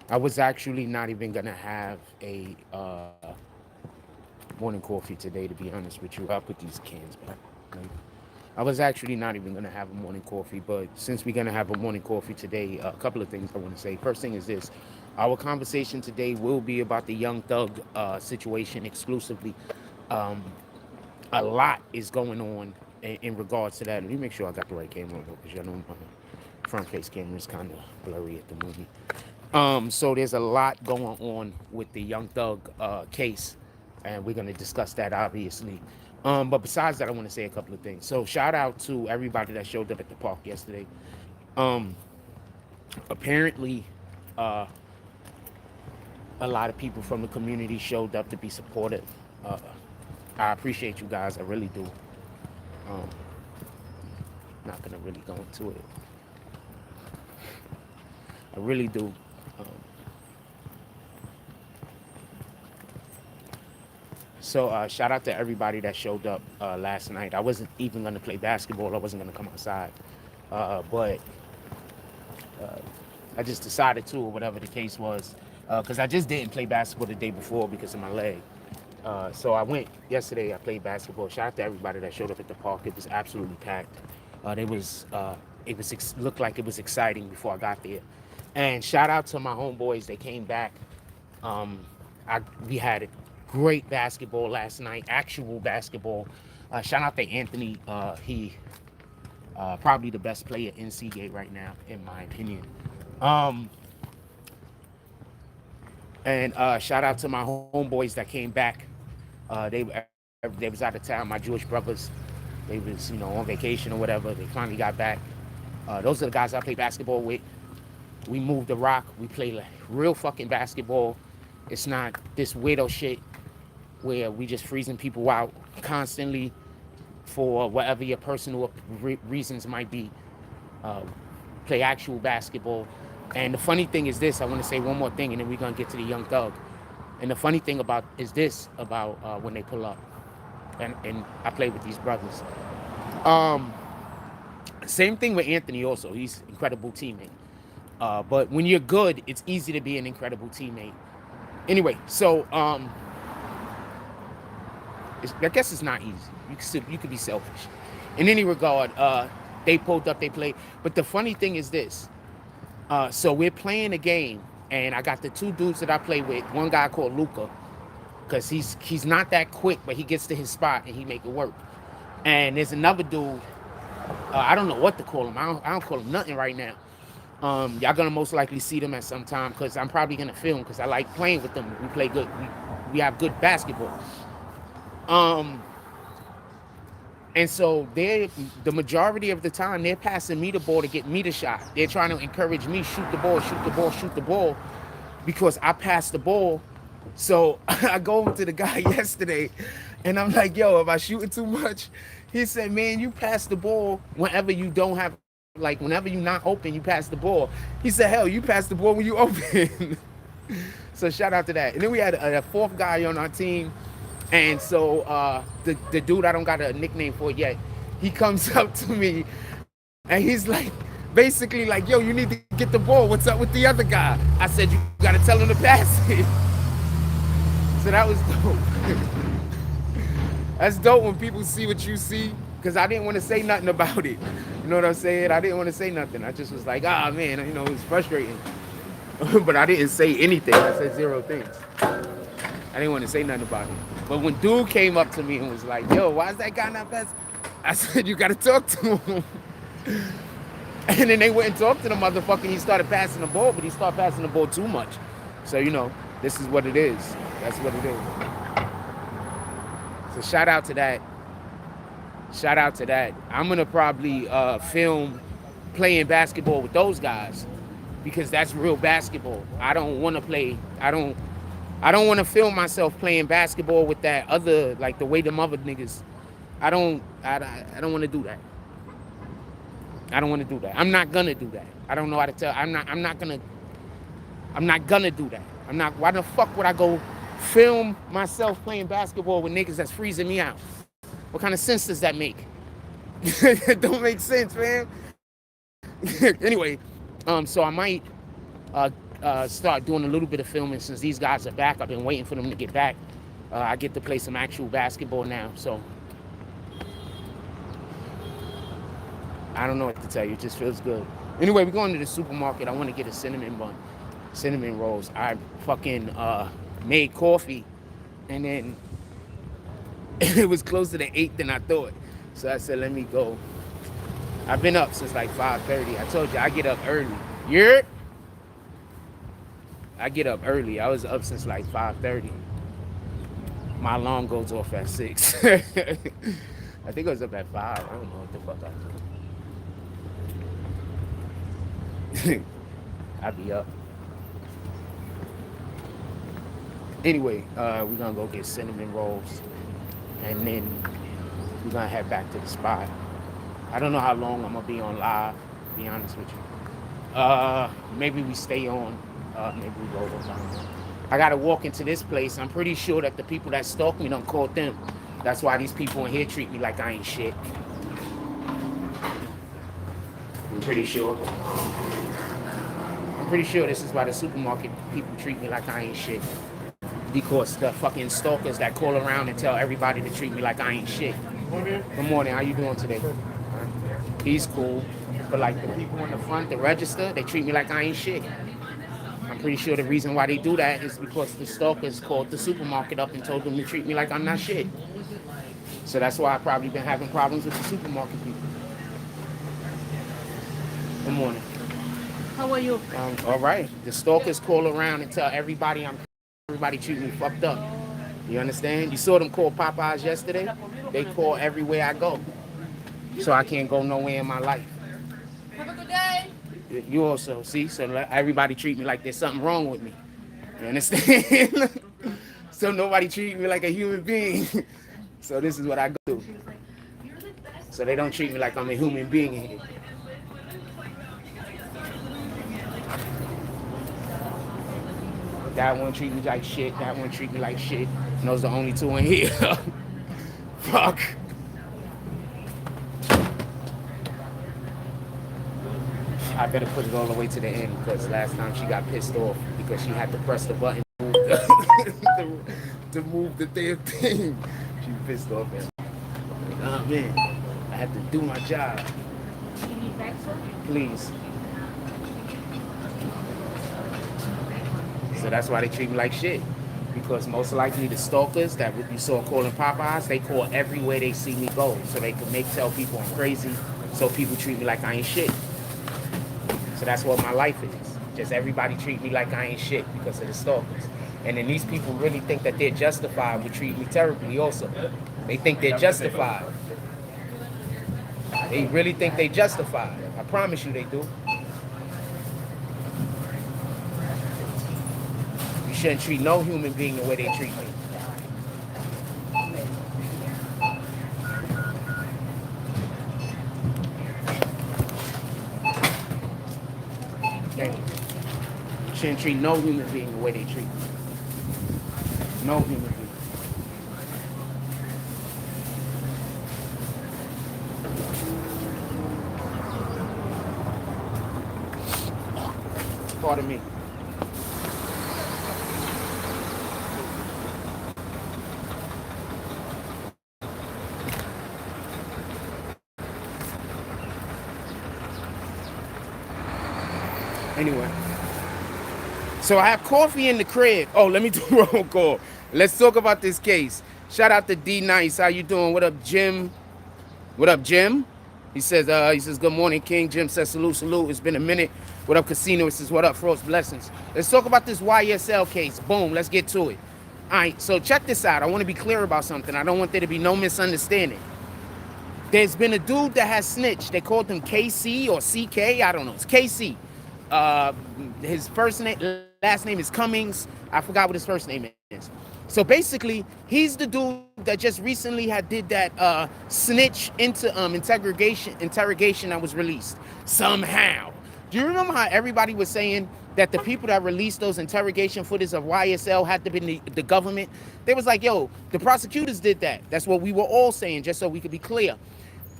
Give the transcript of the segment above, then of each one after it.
I was actually not even gonna have a morning coffee today, to be honest with you. I'll put these cans back. Like, I was actually not even gonna have a morning coffee, but since we're gonna have a morning coffee today, a couple of things I want to say. First thing is this: our conversation today will be about the Young Thug situation exclusively. Um, a lot is going on in regards to that. Let me make sure I got the right camera on because y'all know my front face camera is kind of blurry at the moment. So there's a lot going on with the Young Thug case, and we're gonna discuss that obviously. But besides that, I want to say a couple of things. So shout out to everybody that showed up at the park yesterday. Um, Apparently, uh, a lot of people from the community showed up to be supportive. Uh, I appreciate you guys. I really do. Um, Not gonna really go into it. I really do. Um, So shout out to everybody that showed up last night. I wasn't even gonna play basketball. I wasn't gonna come outside, but I just decided to, or whatever the case was, because I just didn't play basketball the day before because of my leg. So I went yesterday. I played basketball. Shout out to everybody that showed up at the park. It was absolutely packed. It was looked like it was exciting before I got there. And shout out to my homeboys. They came back. Um, we had a great basketball last night, actual basketball. Shout out to Anthony. He probably the best player in Seagate right now, in my opinion. Um, and shout out to my homeboys that came back. They was out of town. My Jewish brothers, they was on vacation or whatever. They finally got back. Those are the guys I play basketball with. We moved the rock. We play like real fucking basketball. It's not this weirdo shit where we just freezing people out constantly for whatever your personal reasons might be. Uh, Play actual basketball. And the funny thing is this: I want to say one more thing, and then we're gonna get to the Young Thug. And the funny thing about is this about when they pull up, and I play with these brothers. Um, Same thing with Anthony. Also, he's an incredible teammate. But when you're good, it's easy to be an incredible teammate. Anyway, so I guess it's not easy. You could be selfish. In any regard, they pulled up, they played. But the funny thing is this: so we're playing a game, and I got the two dudes that I play with. One guy called Luca, because he's not that quick, but he gets to his spot and he make it work. And there's another dude. I don't know what to call him. I don't call him nothing right now. Y'all gonna most likely see them at some time because I'm probably gonna film because I like playing with them. We play good. We have good basketball. Um, and so they the majority of the time they're passing me the ball to get me the shot. They're trying to encourage me shoot the ball, shoot the ball, shoot the ball, because I passed the ball. So I go over to the guy yesterday, and I'm like, "Yo, am I shooting too much?" He said, "Man, you pass the ball whenever you don't have, like, whenever you're not open, you pass the ball." He said, "Hell, you pass the ball when you open." So shout out to that. And then we had a fourth guy on our team, and so the dude I don't got a nickname for yet. He comes up to me, and he's like, basically like, "Yo, you need to get the ball. What's up with the other guy?" I said, "You got to tell him to pass it." So that was dope. That's dope when people see what you see. Because I didn't want to say nothing about it. You know what I'm saying? I didn't want to say nothing. I just was like, ah, man, it was frustrating. But I didn't say anything. I said zero things. I didn't want to say nothing about it. But when dude came up to me and was like, "Yo, why is that guy not fast?" I said, "You got to talk to him." And then they went and talked to the motherfucker. He started passing the ball, but he started passing the ball too much. So, this is what it is. That's what it is. So shout out to that. Shout out to that. I'm gonna probably film playing basketball with those guys because that's real basketball. I don't want to play. I don't want to film myself playing basketball with that other, like the way them other niggas. I don't. I don't want to do that. I don't want to do that. I'm not gonna do that. I don't know how to tell. I'm not gonna. I'm not gonna do that. I'm not. Why the fuck would I go film myself playing basketball with niggas that's freezing me out? What kind of sense does that make? It don't make sense, man. Anyway, so I might start doing a little bit of filming since these guys are back. I've been waiting for them to get back. I get to play some actual basketball now, so I don't know what to tell you. It just feels good. Anyway, we're going to the supermarket. I want to get a cinnamon bun, cinnamon rolls. I fucking made coffee, and then it was closer to 8 than I thought. So I said, let me go. I've been up since like 5:30. I told you I get up early. Yeah. I get up early. I was up since like 5:30. My alarm goes off at 6. I think I was up at 5. I don't know what the fuck I do. I'll be up. Anyway, we're gonna go get cinnamon rolls, and then we're gonna head back to the spot. I don't know how long I'm gonna be on live, to be honest with you. Maybe we stay on, maybe we roll down. I gotta walk into this place. I'm pretty sure that the people that stalk me don't call them. That's why these people in here treat me like I ain't shit. I'm pretty sure. I'm pretty sure this is why the supermarket people treat me like I ain't shit. Because the fucking stalkers that call around and tell everybody to treat me like I ain't shit. Good morning, how you doing today? He's cool. But like the people in the front, the register, they treat me like I ain't shit. I'm pretty sure the reason why they do that is because the stalkers called the supermarket up and told them to treat me like I'm not shit. So that's why I've probably been having problems with the supermarket people. Good morning. How are you? All right. The stalkers call around and tell everybody everybody treat me fucked up. You understand? You saw them call Popeyes yesterday? They call everywhere I go. So I can't go nowhere in my life. Have a good day. You also, see? So everybody treat me like there's something wrong with me. You understand? So nobody treat me like a human being. So this is what I do. So they don't treat me like I'm a human being in here. That one treat me like shit. That one treat me like shit. And those are the only two in here. Fuck. I better put it all the way to the end because last time she got pissed off because she had to press the button to move the damn thing. She pissed off at me. Oh man, I had to do my job. You need back, sir? Please. So that's why they treat me like shit. Because most likely the stalkers that you saw calling Popeyes, they call everywhere they see me go. So they can tell people I'm crazy. So people treat me like I ain't shit. So that's what my life is. Just everybody treat me like I ain't shit because of the stalkers. And then these people really think that they're justified with treating me terribly also. They think they're justified. They really think they're justified. I promise you they do. You shouldn't treat no human being the way they treat me. You shouldn't treat no human being the way they treat me. No human being. Pardon me. Anyway. So I have coffee in the crib. Oh, let me do a roll call. Let's talk about this case. Shout out to D Nice. How you doing? What up, Jim? What up, Jim? He says, good morning, King. Jim says, salute, salute. It's been a minute. What up, Casino? He says, what up, Frost? Blessings. Let's talk about this YSL case. Boom, let's get to it. All right, so check this out. I want to be clear about something. I don't want there to be no misunderstanding. There's been a dude that has snitched. They called him KC or CK. I don't know. It's KC. His last name is Cummings. I forgot what his first name is. So basically, he's the dude that just recently did that snitch into interrogation that was released somehow. Do you remember how everybody was saying that the people that released those interrogation footage of YSL had to be the government? They was like, yo, the prosecutors did that. That's what we were all saying, just so we could be clear.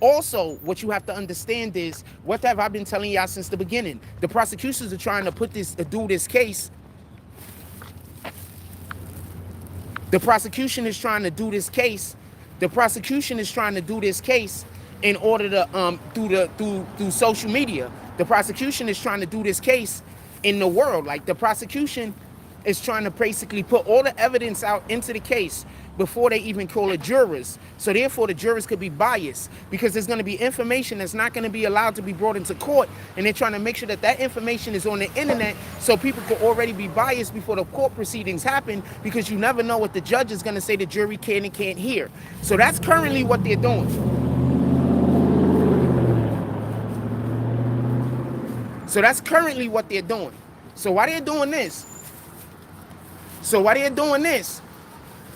Also, what you have to understand is, what have I been telling y'all since the beginning? The prosecutions are trying to do this case. The prosecution is trying to do this case. The prosecution is trying to do this case in order to through social media. The prosecution is trying to do this case in the world. Like, the prosecution is trying to basically put all the evidence out into the case before they even call it jurors. So therefore the jurors could be biased, because there's going to be information that's not going to be allowed to be brought into court, and they're trying to make sure that that information is on the internet so people could already be biased before the court proceedings happen, because you never know what the judge is going to say the jury can and can't hear. So that's currently what they're doing. So that's currently what they're doing. So while they're doing this,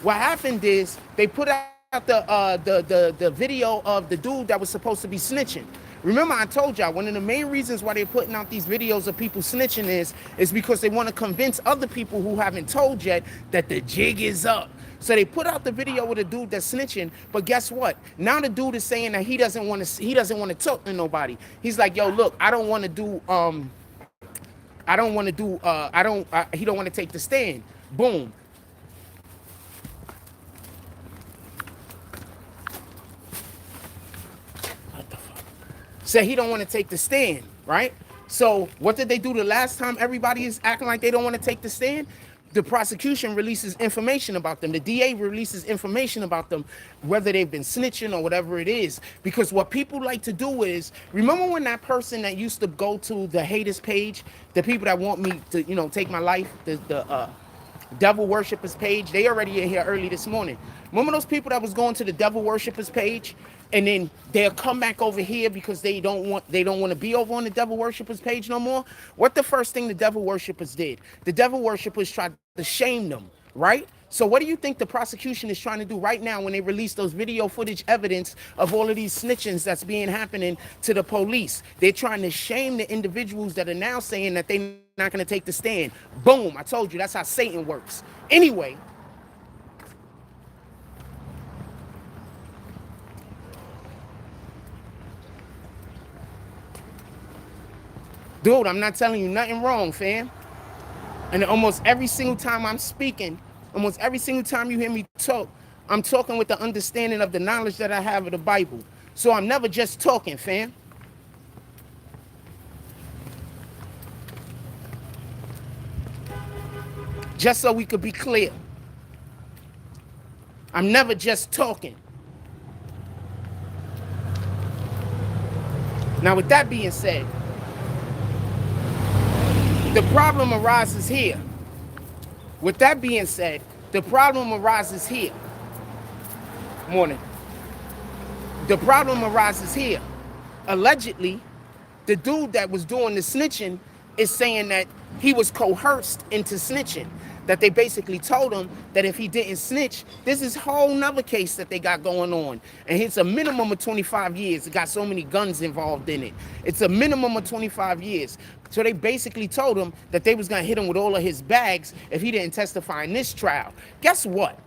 what happened is they put out the video of the dude that was supposed to be snitching. Remember, I told y'all one of the main reasons why they're putting out these videos of people snitching is because they want to convince other people who haven't told yet that the jig is up. So they put out the video with a dude that's snitching, but guess what? Now the dude is saying that he doesn't want to talk to nobody. He's like, yo, look, I don't want to do he don't want to take the stand. Boom. Said he don't want to take the stand, right? So what did they do the last time everybody is acting like they don't want to take the stand? The prosecution releases information about them. The DA releases information about them, whether they've been snitching or whatever it is. Because what people like to do is, remember when that person that used to go to the haters page, the people that want me to, take my life, the devil worshippers page, they already in here early this morning. Remember those people that was going to the devil worshippers page, and then they'll come back over here because they don't want to be over on the devil worshippers page no more? What the first thing the devil worshippers did? The devil worshippers tried to shame them, right? So what do you think the prosecution is trying to do right now when they release those video footage evidence of all of these snitchings that's being happening to the police? They're trying to shame the individuals that are now saying that they're not going to take the stand. Boom, I told you, that's how Satan works. Anyway, dude, I'm not telling you nothing wrong, fam. And almost every single time I'm speaking, almost every single time you hear me talk, I'm talking with the understanding of the knowledge that I have of the Bible. So I'm never just talking, fam. Just so we could be clear. I'm never just talking. Now, with that being said, the problem arises here. With that being said, the problem arises here. Morning. The problem arises here. Allegedly, the dude that was doing the snitching is saying that he was coerced into snitching. That they basically told him that if he didn't snitch, this is a whole nother case that they got going on. And it's a minimum of 25 years. It got so many guns involved in it. It's a minimum of 25 years. So they basically told him that they was going to hit him with all of his bags if he didn't testify in this trial. Guess what?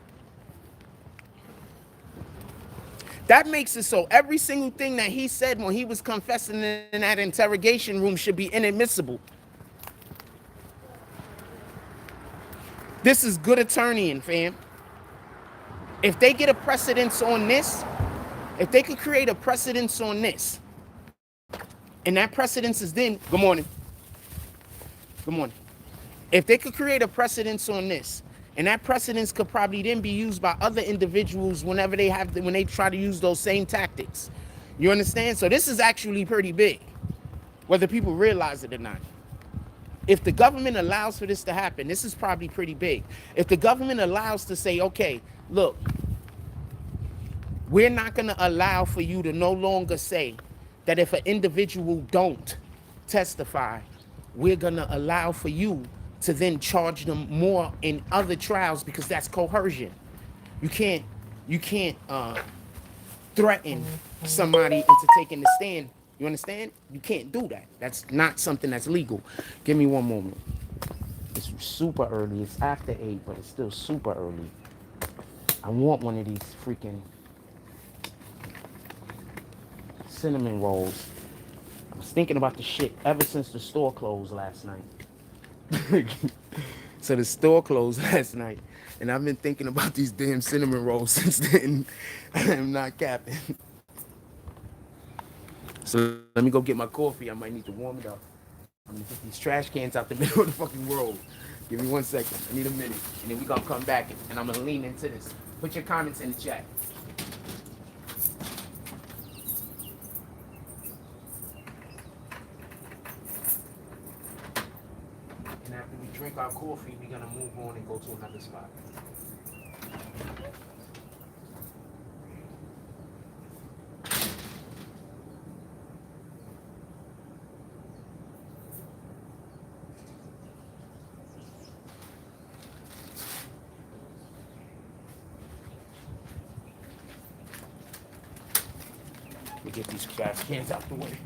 That makes it so every single thing that he said when he was confessing in that interrogation room should be inadmissible. This is good attorneying, fam. If they get a precedence on this, if they could create a precedence on this, and that precedence is then, good morning. Good morning. If they could create a precedence on this, and that precedence could probably then be used by other individuals whenever when they try to use those same tactics. You understand? So this is actually pretty big, whether people realize it or not. If the government allows for this to happen, this is probably pretty big. If the government allows to say, okay, look, we're not going to allow for you to no longer say that if an individual don't testify, we're going to allow for you to then charge them more in other trials, because that's coercion. You can't threaten somebody into taking the stand. You understand? You can't do that. That's not something that's legal. Give me one moment. It's super early. It's after 8, but it's still super early. I want one of these freaking... cinnamon rolls. I was thinking about the shit ever since the store closed last night. So the store closed last night, and I've been thinking about these damn cinnamon rolls since then. I am not capping. So let me go get my coffee. I might need to warm it up. I'm gonna get these trash cans out the middle of the fucking road. Give me 1 second. I need a minute, and then we gonna come back and I'm gonna lean into this. Put your comments in the chat. And after we drink our coffee, we're gonna move on and go to another spot. Let me get these trash cans out the way.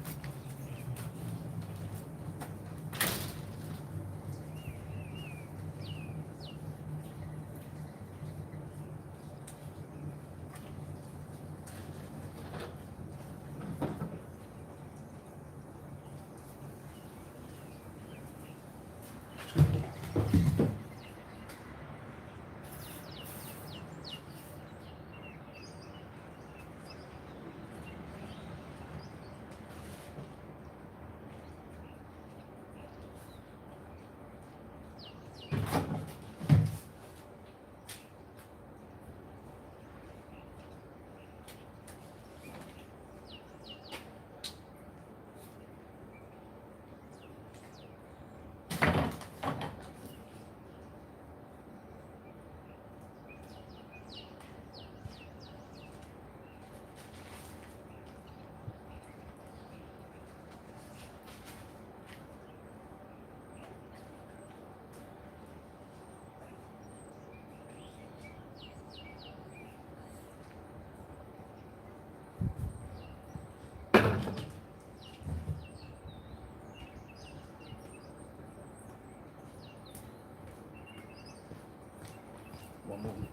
One moment.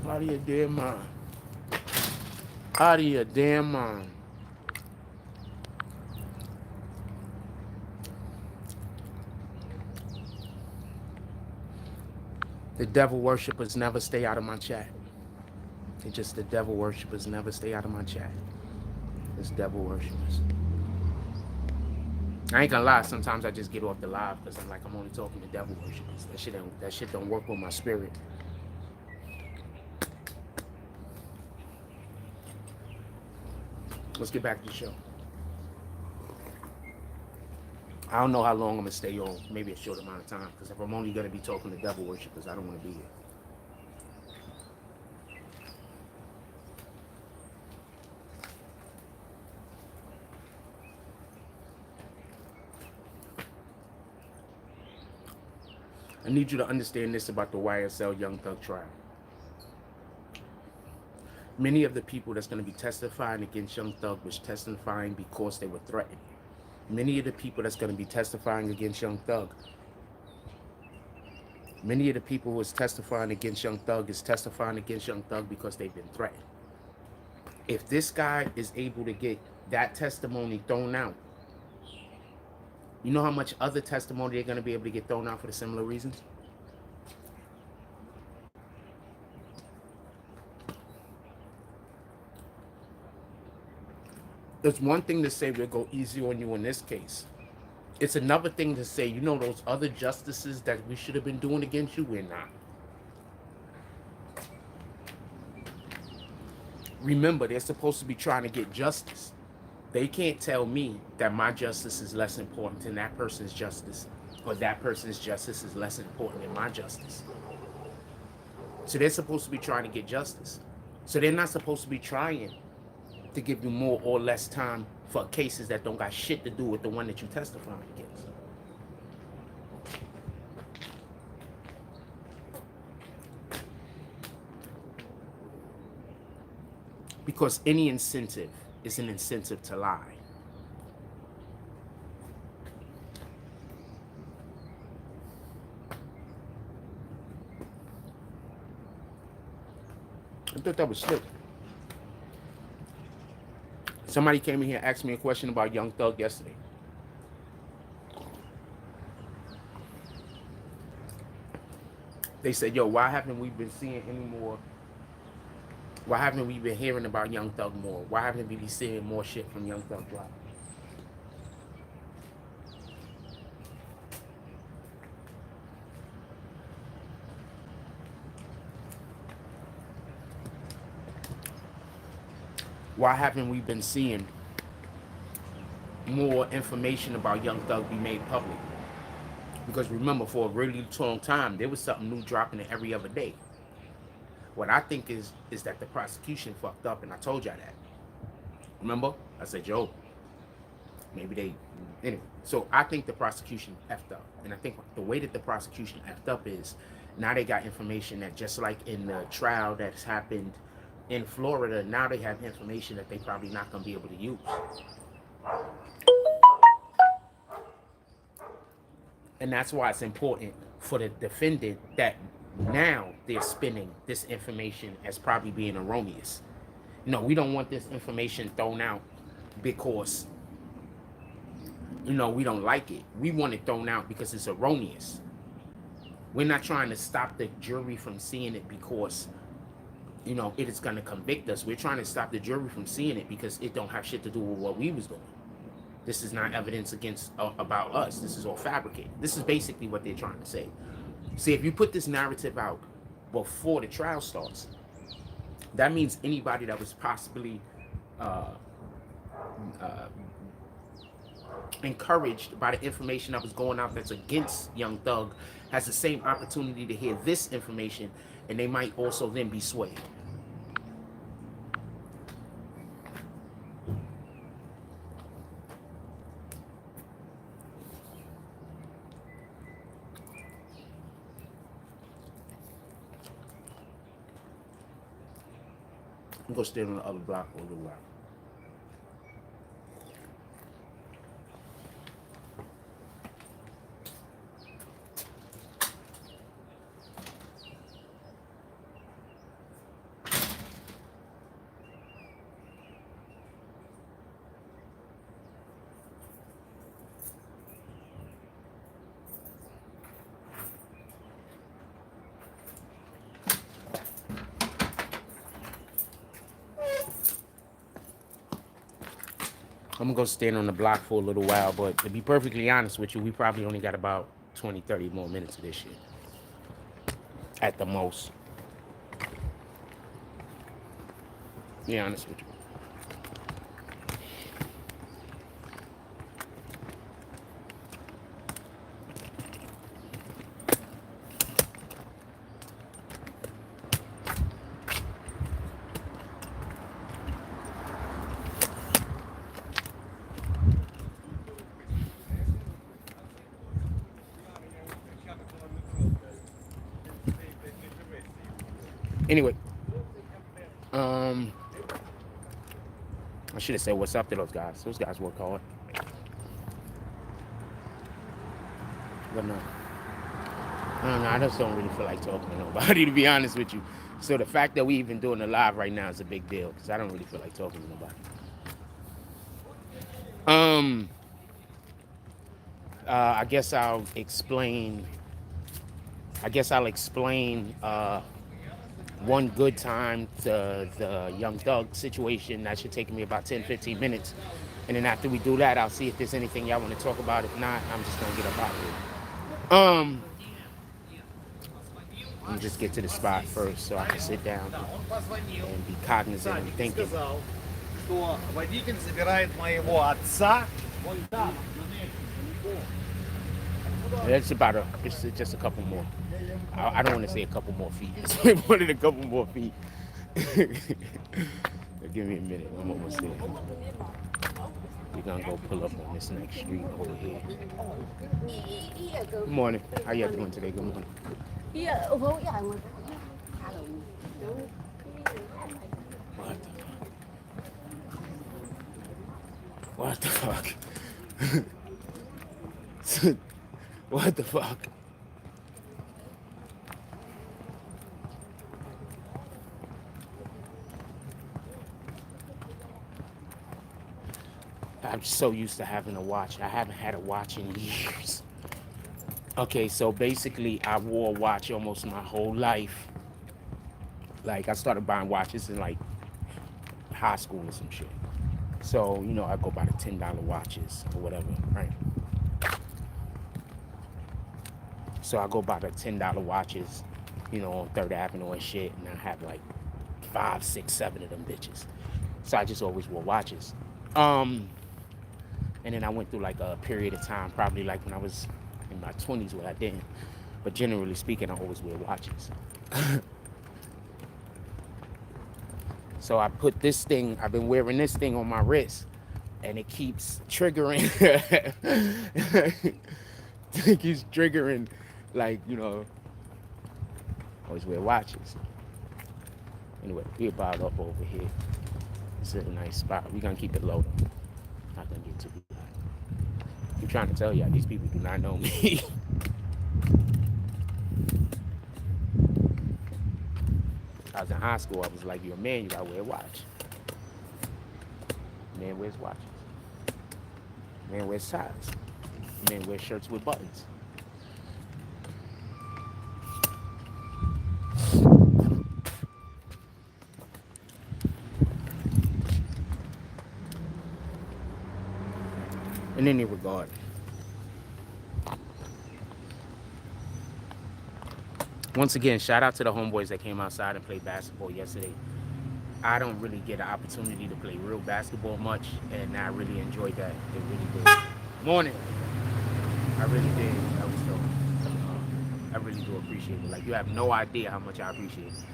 Out of your damn mind. Out of your damn mind. The devil worshippers never stay out of my chat. It's just the devil worshippers never stay out of my chat. It's devil worshippers. I ain't gonna lie, sometimes I just get off the live because I'm only talking to devil worshippers. That shit don't work with my spirit. Let's get back to the show. I don't know how long I'm gonna stay on. Maybe a short amount of time. Because if I'm only gonna be talking to devil worshippers, I don't want to be here. I need you to understand this about the YSL Young Thug trial. Many of the people that's going to be testifying against Young Thug was testifying because they were threatened. Many of the people that's going to be testifying against Young Thug, many of the people who is testifying against Young Thug is testifying against Young Thug because they've been threatened. If this guy is able to get that testimony thrown out, you know how much other testimony they're going to be able to get thrown out for the similar reasons? It's one thing to say we'll go easy on you in this case. It's another thing to say, you know, those other justices that we should have been doing against you, we're not. Remember, they're supposed to be trying to get justice. They can't tell me that my justice is less important than that person's justice, or that person's justice is less important than my justice. So they're supposed to be trying to get justice. So they're not supposed to be trying to give you more or less time for cases that don't got shit to do with the one that you testifying against. Because any incentive is an incentive to lie. I thought that was slick. Somebody came in here and asked me a question about Young Thug yesterday. They said, yo, why haven't we been seeing any more? Why haven't we been hearing about Young Thug more? Why haven't we been seeing more shit from Young Thug drop? Why haven't we been seeing more information about Young Thug be made public? Because remember, for a really long time, there was something new dropping it every other day. What I think is that the prosecution fucked up, and I told y'all that. Remember? I said, yo, maybe they... Anyway, so I think the prosecution effed up. And I think the way that the prosecution effed up is, now they got information that just like in the trial that's happened in Florida, now they have information that they probably not going to be able to use. And that's why it's important for the defendant that now they're spinning this information as probably being erroneous. No, we don't want this information thrown out because, you know, we don't like it. We want it thrown out because it's erroneous. We're not trying to stop the jury from seeing it because, you know, it is going to convict us. We're trying to stop the jury from seeing it because it don't have shit to do with what we was doing. This is not evidence against about us. This is all fabricated. This is basically what they're trying to say. See, if you put this narrative out before the trial starts, that means anybody that was possibly encouraged by the information that was going out that's against Young Thug has the same opportunity to hear this information, and they might also then be swayed. I'm gonna stay on the other block for a little while. I'm gonna go stand on the block for a little while, but to be perfectly honest with you, we probably only got about 20, 30 more minutes of this shit. At the most. Be honest with you. Anyway, um, I should have said what's up to those guys. Those guys work hard. But no, I don't know. I just don't really feel like talking to nobody, to be honest with you. So the fact that we even doing the live right now is a big deal because I don't really feel like talking to nobody. Um, I guess I'll explain. One good time to the Young Thug situation. That should take me about 10, 15 minutes. And then after we do that, I'll see if there's anything y'all want to talk about. If not, I'm just gonna get up out of here. Let me just get to the spot first so I can sit down and be cognizant and thinking. Что водитель забирает моего отца. It's just a couple more. I don't want to say a couple more feet. It's more than a couple more feet. Give me a minute. I'm almost there. We're gonna go pull up on this next street over here. Good morning. How y'all doing today? Good morning. What the fuck? What the fuck? I'm so used to having a watch. I haven't had a watch in years. Okay, so basically I wore a watch almost my whole life. Like I started buying watches in like high school or some shit. So, you know, I go by the $10 watches or whatever, right? So I go by the $10 watches, you know, on 3rd Avenue and shit, and I have like 5, 6, 7 of them bitches. So I just always wore watches. And then I went through like a period of time, probably like when I was in my 20s where I didn't. But generally speaking, I always wear watches. So I put this thing, I've been wearing this thing on my wrist, and it keeps triggering. It keeps triggering, like, you know, always wear watches. Anyway, we're about up over here. This is a nice spot. We're gonna keep it low though. Not gonna get too high. I'm trying to tell y'all, these people do not know me. I was in high school, I was like, you're a man, you gotta wear a watch. Man wears watches. Man wears ties. Man wears shirts with buttons. In any regard, once again, shout out to the homeboys that came outside and played basketball yesterday. I don't really get an opportunity to play real basketball much, and I really enjoyed that. It really did. Morning. I really did. That was dope. I really do appreciate it. Like, you have no idea how much I appreciate it.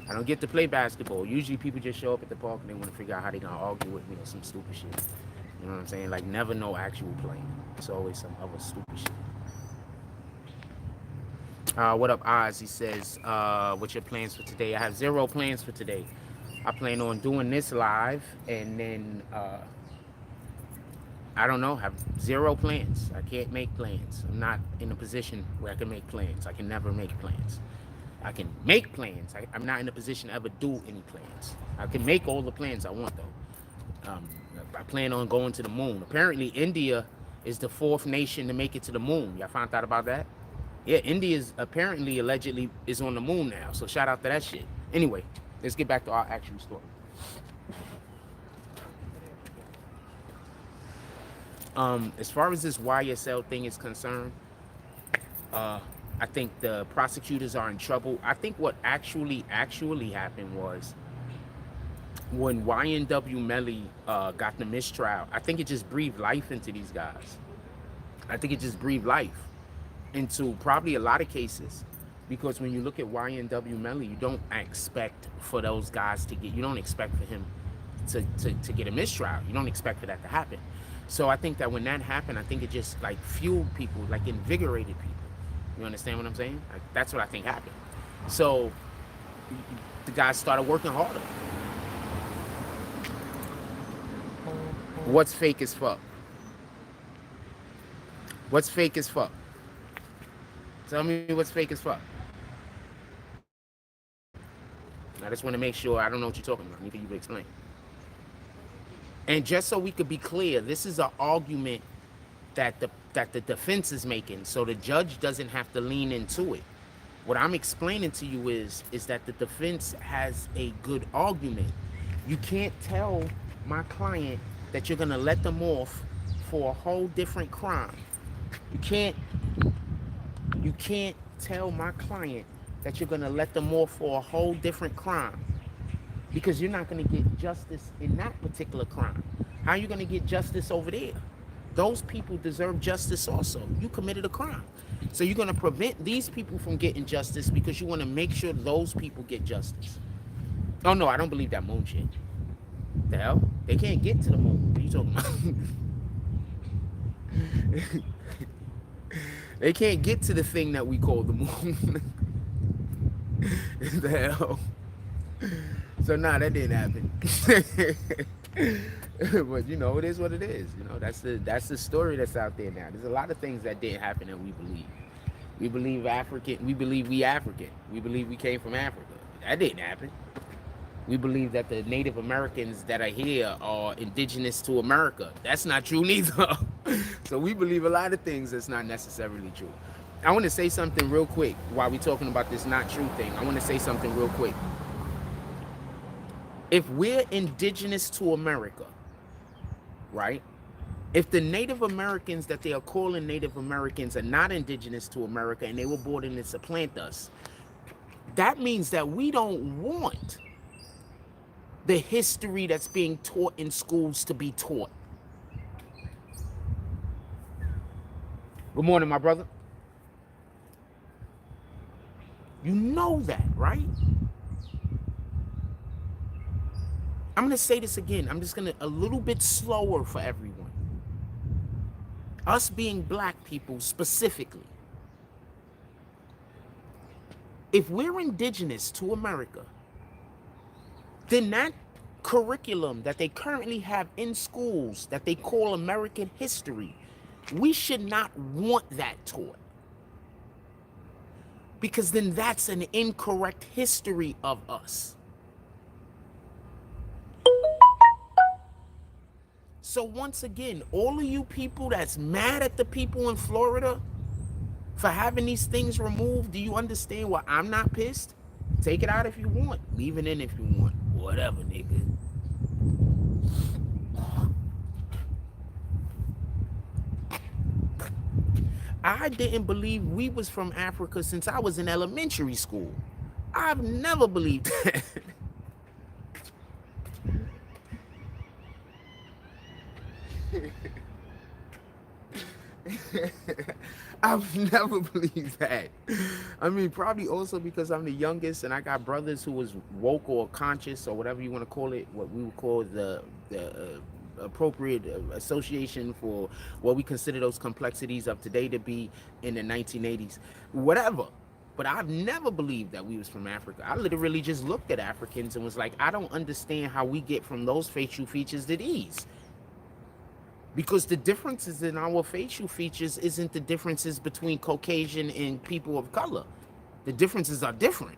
I don't get to play basketball. Usually people just show up at the park and they want to figure out how they're going to argue with me or some stupid shit. You know what I'm saying? Like, never no actual playing. It's always some other stupid shit. What up, Oz? He says, what's your plans for today? I have 0 plans for today. I plan on doing this live, and then, I don't know, have 0 plans. I can't make plans. I'm not in a position where I can make plans. I can never make plans. I can make plans. I'm not in a position to ever do any plans. I can make all the plans I want, though. I plan on going to the moon. Apparently, India is the 4th nation to make it to the moon. Y'all found out about that? Yeah, India is apparently, allegedly, is on the moon now. So shout out to that shit. Anyway, let's get back to our actual story. As far as this YSL thing is concerned, I think the prosecutors are in trouble. I think what actually happened was when YNW Melly got the mistrial, I think it just breathed life into these guys. I think it just breathed life into probably a lot of cases, because when you look at YNW Melly, you don't expect for those guys to get, you don't expect for him to get a mistrial. You don't expect for that to happen. So I think that when that happened, I think it just like fueled people, like invigorated people. You understand what I'm saying? Like, that's what I think happened. So the guys started working harder. What's fake as fuck? What's fake as fuck? Tell me what's fake as fuck. I just want to make sure I don't know what you're talking about. I need for you to explain. And just so we could be clear, this is an argument that the defense is making, so the judge doesn't have to lean into it. What I'm explaining to you is that the defense has a good argument. You can't tell my client that you're gonna let them off for a whole different crime. You can't tell my client that you're gonna let them off for a whole different crime, because you're not gonna get justice in that particular crime. How are you gonna get justice over there? Those people deserve justice also. You committed a crime. So you're gonna prevent these people from getting justice because you wanna make sure those people get justice. Oh no, I don't believe that moon shit. The hell? They can't get to the moon. What are you talking about? They can't get to the thing that we call the moon. The hell? So nah, that didn't happen. But you know, it is what it is. You know, that's the story that's out there now. There's a lot of things that didn't happen that we believe. We believe African. We believe we African. We believe we came from Africa. That didn't happen. We believe that the Native Americans that are here are indigenous to America. That's not true neither. So we believe a lot of things that's not necessarily true. I want to say something real quick while we're talking about this not true thing. I want to say something real quick. If we're indigenous to America, right? If the Native Americans that they are calling Native Americans are not indigenous to America and they were born in to supplant us, that means that we don't want the history that's being taught in schools to be taught. Good morning, my brother. You know that, right? I'm going to say this again. I'm just going to a little bit slower for everyone. Us being black people specifically. If we're indigenous to America, then that curriculum that they currently have in schools that they call American history, we should not want that taught. Because then that's an incorrect history of us. So once again, all of you people that's mad at the people in Florida for having these things removed, do you understand why I'm not pissed? Take it out if you want. Leave it in if you want. Whatever, nigga. I didn't believe we was from Africa since I was in elementary school. I've never believed that. I've never believed that. I mean, probably also because I'm the youngest and I got brothers who was woke or conscious or whatever you want to call it, what we would call the appropriate association for what we consider those complexities of today to be in the 1980s, whatever. But I've never believed that we was from Africa. I literally just looked at Africans and was like, I don't understand how we get from those facial features to these. Because the differences in our facial features isn't the differences between Caucasian and people of color. The differences are different.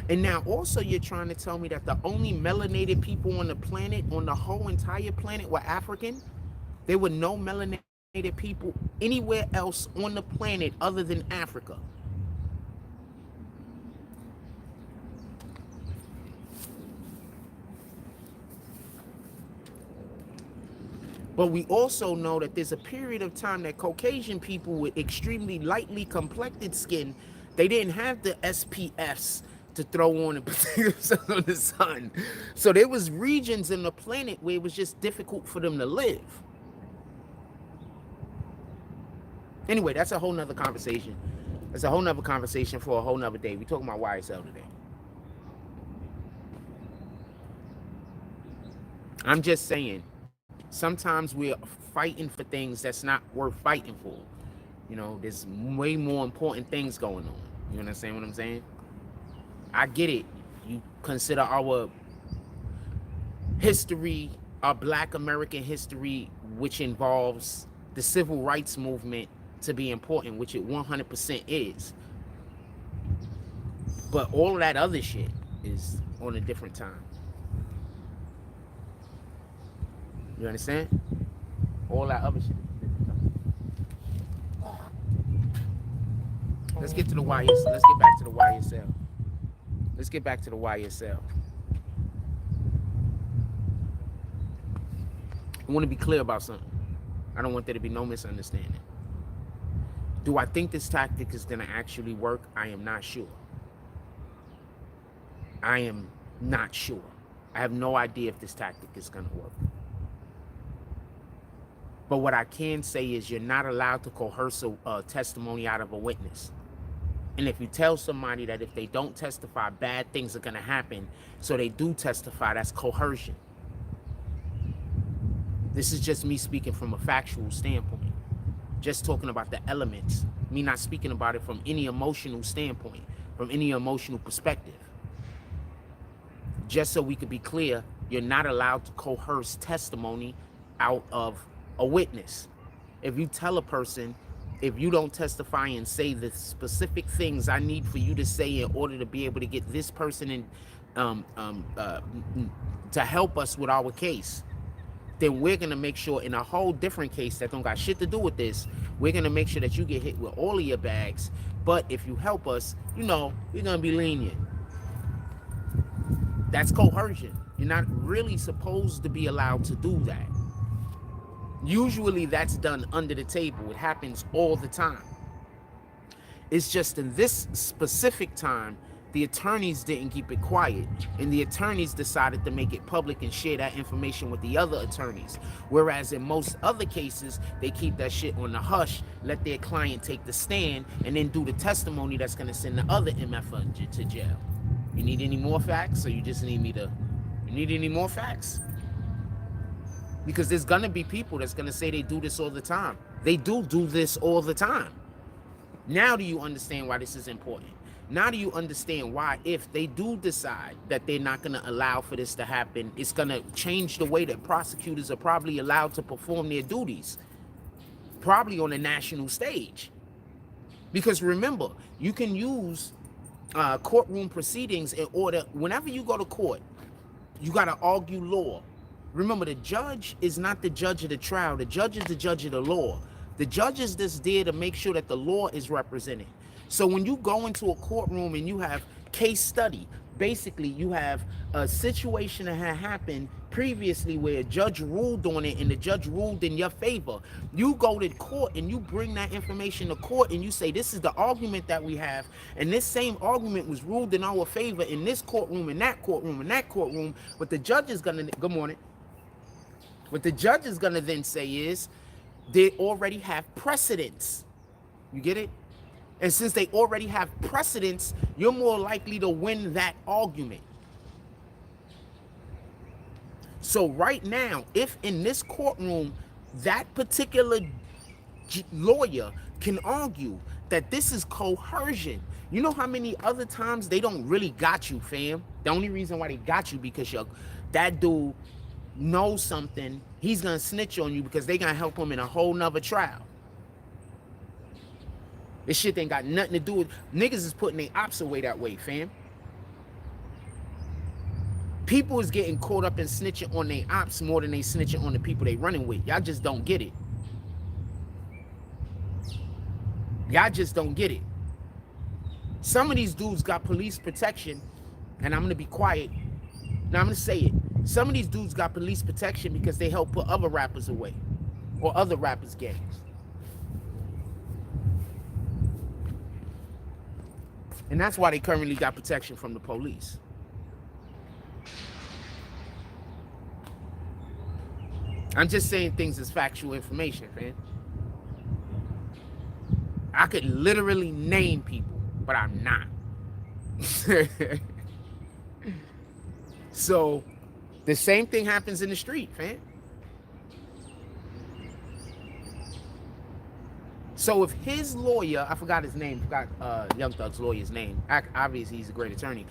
And now also you're trying to tell me that the only melanated people on the planet, on the whole entire planet, were African? There were no melanated people anywhere else on the planet other than Africa. But we also know that there's a period of time that Caucasian people with extremely lightly complected skin, they didn't have the SPFs to throw on and protect themselves on the sun. So there was regions in the planet where it was just difficult for them to live. Anyway, that's a whole nother conversation. That's a whole nother conversation for a whole nother day. We're talking about YSL today. I'm just saying, sometimes we're fighting for things that's not worth fighting for. You know, there's way more important things going on. You understand what I'm saying? I get it. You consider our history, our Black American history, which involves the civil rights movement, to be important, which it 100% is. But all of that other shit is on a different time. You understand? All that other shit. Let's get to the YSL. Let's get back to the YSL. Let's get back to the YSL. I want to be clear about something. I don't want there to be no misunderstanding. Do I think this tactic is going to actually work? I am not sure. I am not sure. I have no idea if this tactic is going to work. But what I can say is you're not allowed to coerce a testimony out of a witness. And if you tell somebody that if they don't testify, bad things are going to happen, so they do testify, that's coercion. This is just me speaking from a factual standpoint, just talking about the elements, me not speaking about it from any emotional standpoint, from any emotional perspective. Just so we could be clear, you're not allowed to coerce testimony out of a witness. If you tell a person, if you don't testify and say the specific things I need for you to say in order to be able to get this person in to help us with our case, then we're going to make sure in a whole different case that don't got shit to do with this, we're going to make sure that you get hit with all of your bags. But if you help us, you know, we're going to be lenient. That's coercion. You're not really supposed to be allowed to do that. Usually that's done under the table. It happens all the time. It's just in this specific time, the attorneys didn't keep it quiet, and the attorneys decided to make it public and share that information with the other attorneys. Whereas in most other cases, they keep that shit on the hush, let their client take the stand, and then do the testimony that's going to send the other MF to jail. You need any more facts, or you just need me to... You need any more facts? Because there's going to be people that's going to say they do this all the time. They do this all the time. Now do you understand why this is important? Now do you understand why, if they do decide that they're not going to allow for this to happen, it's going to change the way that prosecutors are probably allowed to perform their duties, probably on a national stage. Because remember, you can use courtroom proceedings in order, whenever you go to court, you got to argue law. Remember, the judge is not the judge of the trial. The judge is the judge of the law. The judge is just there to make sure that the law is represented. So when you go into a courtroom and you have case study, basically you have a situation that had happened previously where a judge ruled on it and the judge ruled in your favor. You go to court and you bring that information to court and you say, this is the argument that we have, and this same argument was ruled in our favor in this courtroom, in that courtroom, in that courtroom. What the judge is gonna, good morning. What the judge is gonna then say is, they already have precedents. You get it? And since they already have precedents, you're more likely to win that argument. So right now, if in this courtroom, that particular lawyer can argue that this is coercion, you know how many other times they don't really got you, fam? The only reason why they got you because that dude knows something, he's gonna snitch on you because they gonna help him in a whole nother trial. This shit ain't got nothing to do with... Niggas is putting their ops away that way, fam. People is getting caught up in snitching on their ops more than they snitching on the people they running with. Y'all just don't get it. Y'all just don't get it. Some of these dudes got police protection, and I'm going to be quiet. Now I'm going to say it. Some of these dudes got police protection because they help put other rappers away, or other rappers' gangs. And that's why they currently got protection from the police. I'm just saying things as factual information, man. I could literally name people, but I'm not. So, the same thing happens in the street, man. So if his lawyer, I forgot his name, Young Thug's lawyer's name. Obviously, he's a great attorney.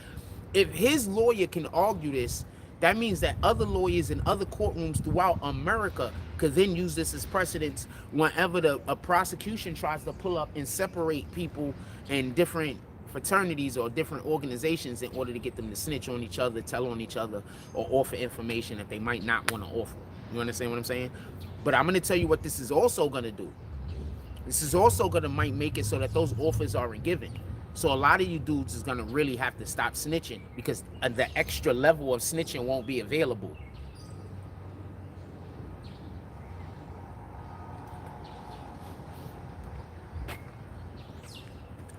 If his lawyer can argue this, that means that other lawyers in other courtrooms throughout America could then use this as precedence whenever a prosecution tries to pull up and separate people in different fraternities or different organizations in order to get them to snitch on each other, tell on each other, or offer information that they might not want to offer. You understand what I'm saying? But I'm going to tell you what this is also going to do. This is also going to might make it so that those offers aren't given. So a lot of you dudes is going to really have to stop snitching because the extra level of snitching won't be available.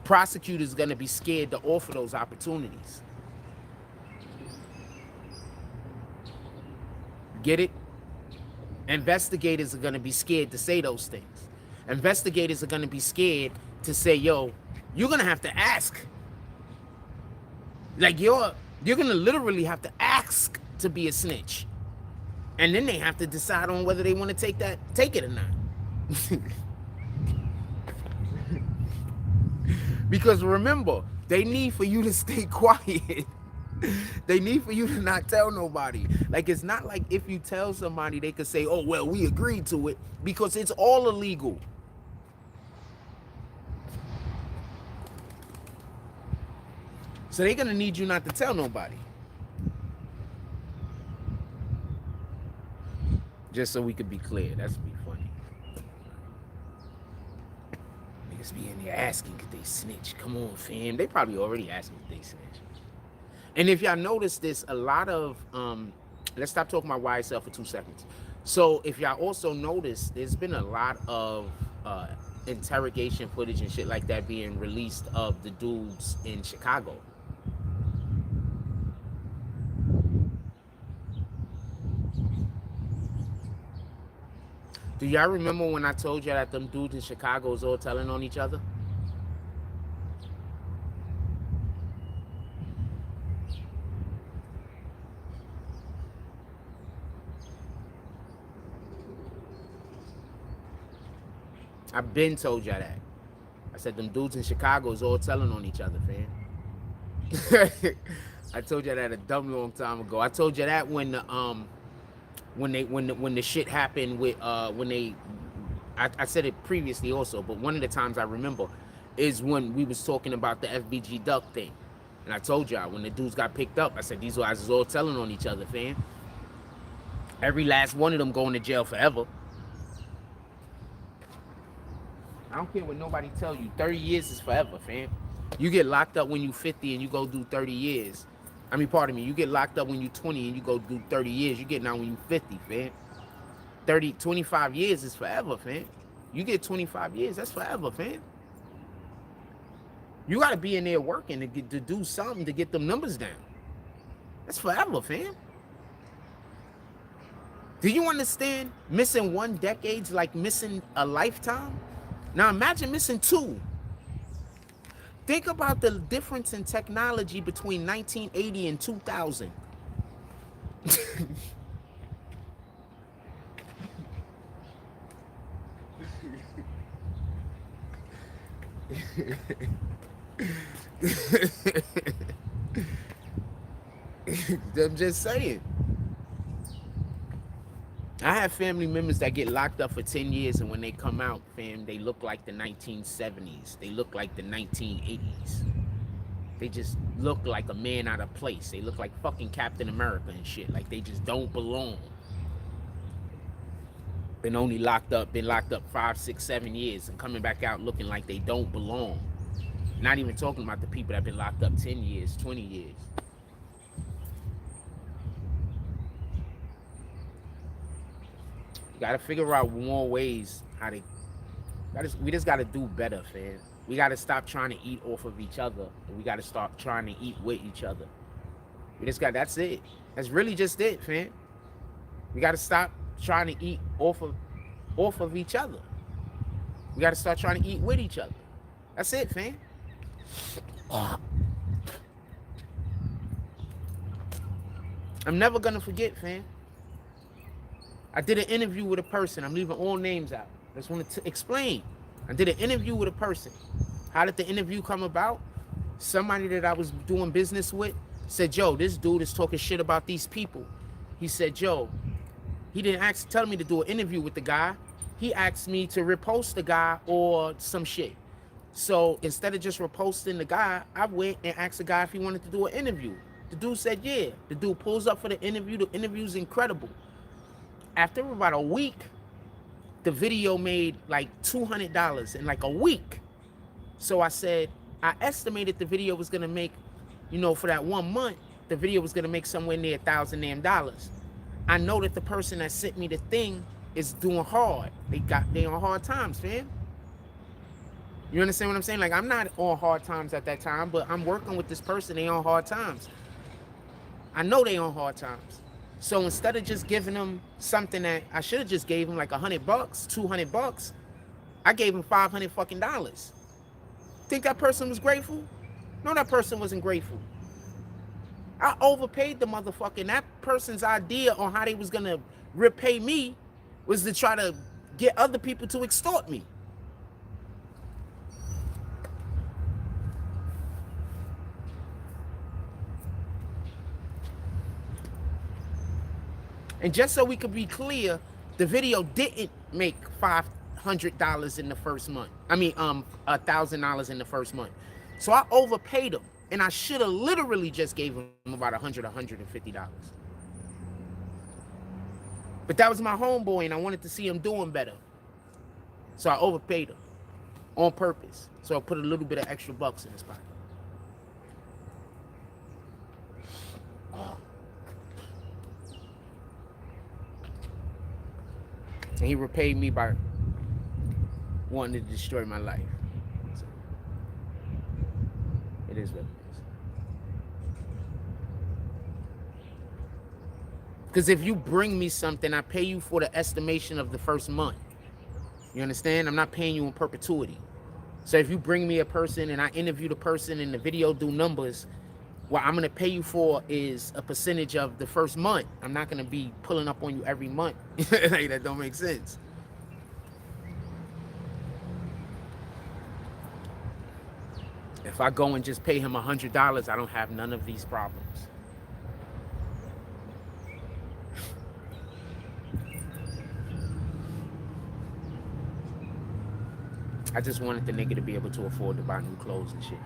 Prosecutors are going to be scared to offer those opportunities. Get it? Investigators are going to be scared to say those things. Investigators are going to be scared to say, yo, you're going to have to ask. Like you're going to literally have to ask to be a snitch. And then they have to decide on whether they want to take it or not. Because remember, they need for you to stay quiet. They need for you to not tell nobody. Like, it's not like if you tell somebody, they could say, oh, well, we agreed to it, because it's all illegal. So they're going to need you not to tell nobody. Just so we could be clear. That's be funny. Niggas be in there asking if they snitch. Come on, fam. They probably already asking if they snitch. And if y'all notice this, a lot of, let's stop talking about YSL for 2 seconds. So if y'all also notice, there's been a lot of interrogation footage and shit like that being released of the dudes in Chicago. Do y'all remember when I told you that them dudes in Chicago was all telling on each other? I've been told y'all that. I said them dudes in Chicago is all telling on each other, fam. I told you that a dumb long time ago. I told you that when the shit happened with I said it previously also, but one of the times I remember is when we was talking about the FBG Duck thing. And I told y'all when the dudes got picked up, I said these guys is all telling on each other, fam. Every last one of them going to jail forever. I don't care what nobody tell you. 30 years is forever, fam. You get locked up when you 50 and you go do 30 years. I mean, pardon me. You get locked up when you 20 and you go do 30 years. You get out when you 50, fam. 25 years is forever, fam. You get 25 years, that's forever, fam. You got to be in there working to do something to get them numbers down. That's forever, fam. Do you understand? Missing 1 decade's like missing a lifetime. Now imagine missing 2. Think about the difference in technology between 1980 and 2000. I'm just saying. I have family members that get locked up for 10 years, and when they come out, fam, they look like the 1970s. They look like the 1980s. They just look like a man out of place. They look like fucking Captain America and shit. Like they just don't belong. Been locked up 5, 6, 7 years and coming back out looking like they don't belong. Not even talking about the people that have been locked up 10 years, 20 years. Got to figure out more ways how to. We just got to do better, fam. We got to stop trying to eat off of each other, and we got to start trying to eat with each other. We just got. That's it. That's really just it, fam. We got to stop trying to eat off of each other. We got to start trying to eat with each other. That's it, fam. I'm never gonna forget, fam. I did an interview with a person. I'm leaving all names out. I just want to explain. I did an interview with a person. How did the interview come about? Somebody that I was doing business with said, "Joe, this dude is talking shit about these people." He said, "Joe, he didn't tell me to do an interview with the guy. He asked me to repost the guy or some shit. So instead of just reposting the guy, I went and asked the guy if he wanted to do an interview. The dude said, yeah. The dude pulls up for the interview. The interview's incredible. After about a week, the video made like $200 in like a week. So I said, I estimated the video was going to make, for that 1 month, the video was going to make somewhere near $1,000. I know that the person that sent me the thing is doing hard. They on hard times, man. You understand what I'm saying? Like, I'm not on hard times at that time, but I'm working with this person. They on hard times. I know they on hard times. So instead of just giving them something that I should have just gave them like $100, $200, I gave him $500 fucking dollars. Think that person was grateful? No, that person wasn't grateful. I overpaid the motherfucker. And that person's idea on how they was gonna repay me was to try to get other people to extort me. And just so we could be clear, the video didn't make $500 in the first month. I mean, $1,000 in the first month. So I overpaid him, and I should have literally just gave him about $150. But that was my homeboy, and I wanted to see him doing better. So I overpaid him on purpose. So I put a little bit of extra bucks in his pocket. And he repaid me by wanting to destroy my life. So, it is what it is. Because if you bring me something, I pay you for the estimation of the first month. You understand? I'm not paying you in perpetuity. So if you bring me a person and I interview the person and the video do numbers, what I'm going to pay you for is a percentage of the first month. I'm not going to be pulling up on you every month. Like, that don't make sense. If I go and just pay him $100, I don't have none of these problems. I just wanted the nigga to be able to afford to buy new clothes and shit.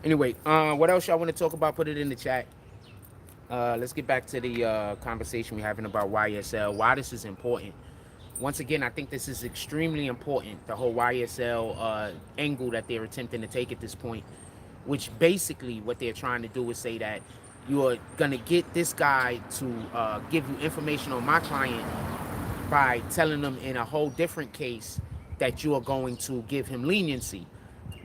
Anyway, what else y'all want to talk about? Put it in the chat. Let's get back to the conversation we're having about YSL. Why this is important. Once again, I think this is extremely important. The whole YSL angle that they're attempting to take at this point, which basically what they're trying to do is say that you're gonna get this guy to give you information on my client by telling them in a whole different case that you are going to give him leniency.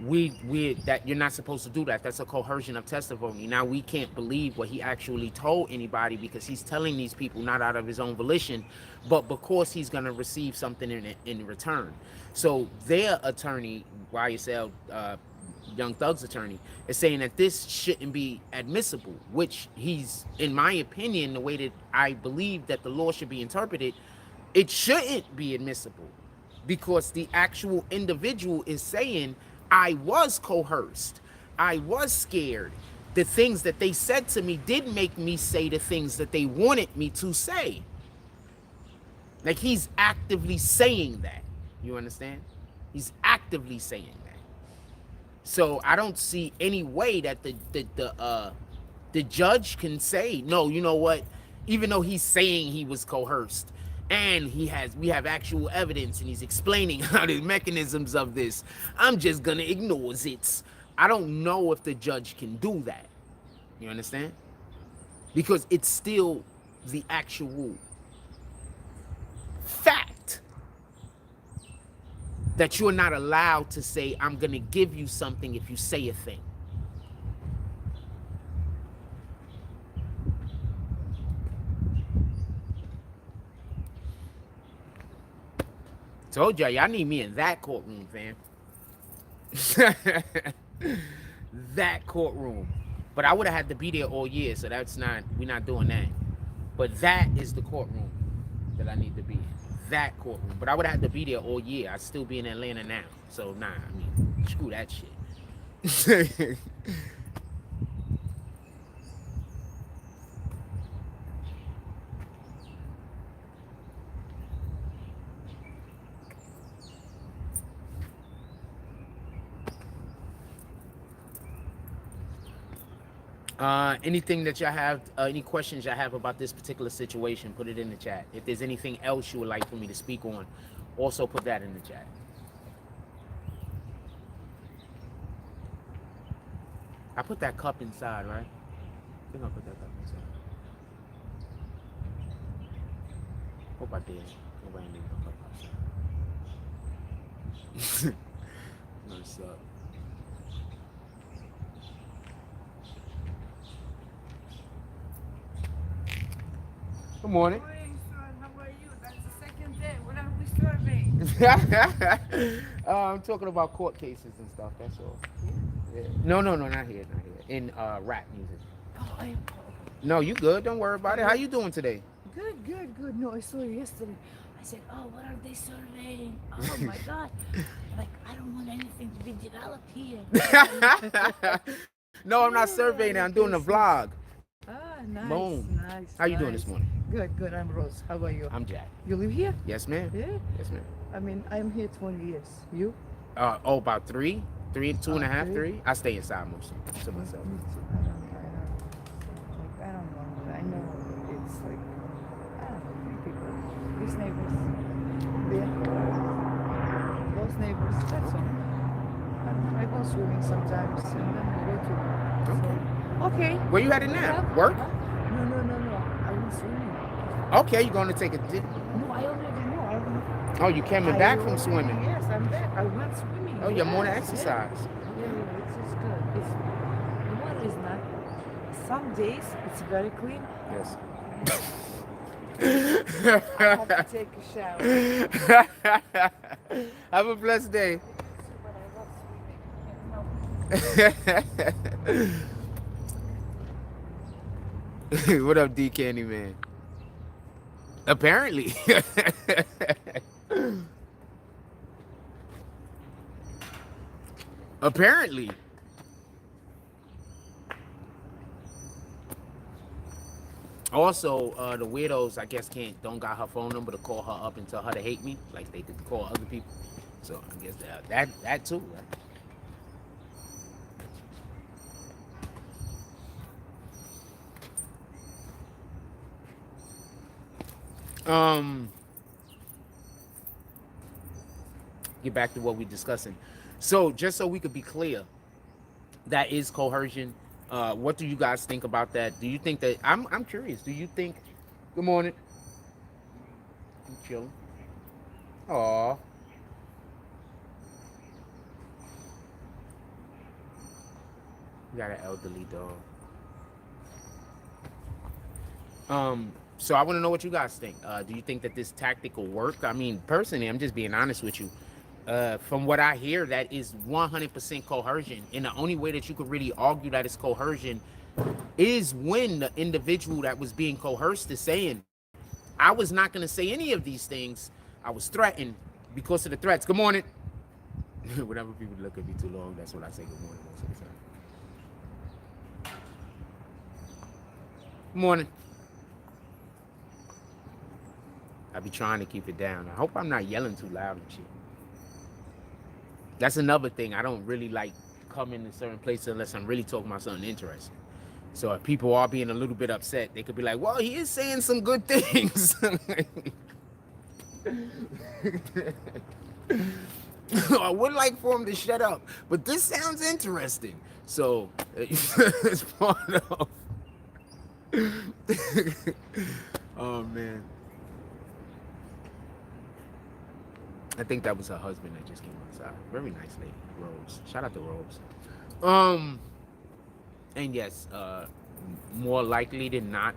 That you're not supposed to do that. That's a coercion of testimony. Now we can't believe what he actually told anybody because he's telling these people not out of his own volition, but because he's gonna receive something in return. So their attorney, YSL Young Thug's attorney, is saying that this shouldn't be admissible, which he's, in my opinion, the way that I believe that the law should be interpreted, it shouldn't be admissible because the actual individual is saying, I was coerced. I was scared. The things that they said to me did make me say the things that they wanted me to say. Like, he's actively saying that. You understand? He's actively saying that. So I don't see any way that the judge can say, no, you know what? Even though he's saying he was coerced, and we have actual evidence, and he's explaining how the mechanisms of this, I'm just gonna ignore it. I don't know if the judge can do that. You understand? Because it's still the actual fact that you're not allowed to say, I'm gonna give you something if you say a thing. told y'all need me in that courtroom, fam. That courtroom. But I would have had to be there all year, so we're not doing that. But that is the courtroom that I need to be in. That courtroom. But I would have had to be there all year. I'd still be in Atlanta now. So nah, I mean, screw that shit. Anything that y'all have, any questions y'all have about this particular situation, put it in the chat. If there's anything else you would like for me to speak on, also put that in the chat. I put that cup inside, right? I think I put that cup inside. Hope I did. Nobody need my cup outside. What's up? Good morning. Good morning, son. How are you? That's the second day. What are we serving? I'm talking about court cases and stuff. That's all. Yeah. No, not here. In rap music. Oh, I am. No, you good. Don't worry about it. How you doing today? Good. No, I saw you yesterday. I said, oh, what are they serving? Oh my God. Like, I don't want anything to be developed here. No, I'm not surveying it. I'm doing a vlog. Ah, nice. Boom. Nice. How you doing this morning? Good. I'm Rose. How are you? I'm Jack. You live here? Yes, ma'am. Yeah. Yes, ma'am. I mean, I'm here 20 years. You? About three, two and a half, 3. 3. I stay inside mostly to myself. Me too. I don't know. I know it's like, I don't know, 3 people. These neighbors. Yeah. Those neighbors. That's all. I go swimming sometimes and then we go to. So, okay. Where you headed now? Yeah. Work? No. I went swimming. Okay, you going to take a dip? No, I already know. Oh, you coming back from swimming? Yes, I'm back. I went swimming. Oh, you're more than Yes, exercise. Yeah, it's good. The water is not. Some days it's very clean. Yes. I have to take a shower. Have a blessed day. But I love swimming. What up, D Candy Man? Apparently. Apparently. Also, the weirdos, I guess, don't got her phone number to call her up and tell her to hate me, like they could call other people. So I guess that too, right? Get back to what we're discussing. So just so we could be clear, that is coercion. What do you guys think about that? Do you think that I'm curious? Do you think? Good morning. I'm chilling. Aw. We got an elderly dog. So I want to know what you guys think. Do you think that this tactic will work? I mean, personally, I'm just being honest with you. From what I hear, that is 100% coercion. And the only way that you could really argue that it's coercion is when the individual that was being coerced is saying, I was not going to say any of these things. I was threatened because of the threats. Good morning. Whenever people look at me too long, that's what I say good morning most of the time. Good morning. I be trying to keep it down. I hope I'm not yelling too loud and shit. That's another thing. I don't really like coming to certain places unless I'm really talking about something interesting. So if people are being a little bit upset, they could be like, well, he is saying some good things. I would like for him to shut up, but this sounds interesting. So it's part of. Oh, man. I think that was her husband that just came outside. Very nice lady, Rose. Shout out to Rose. And yes, more likely than not,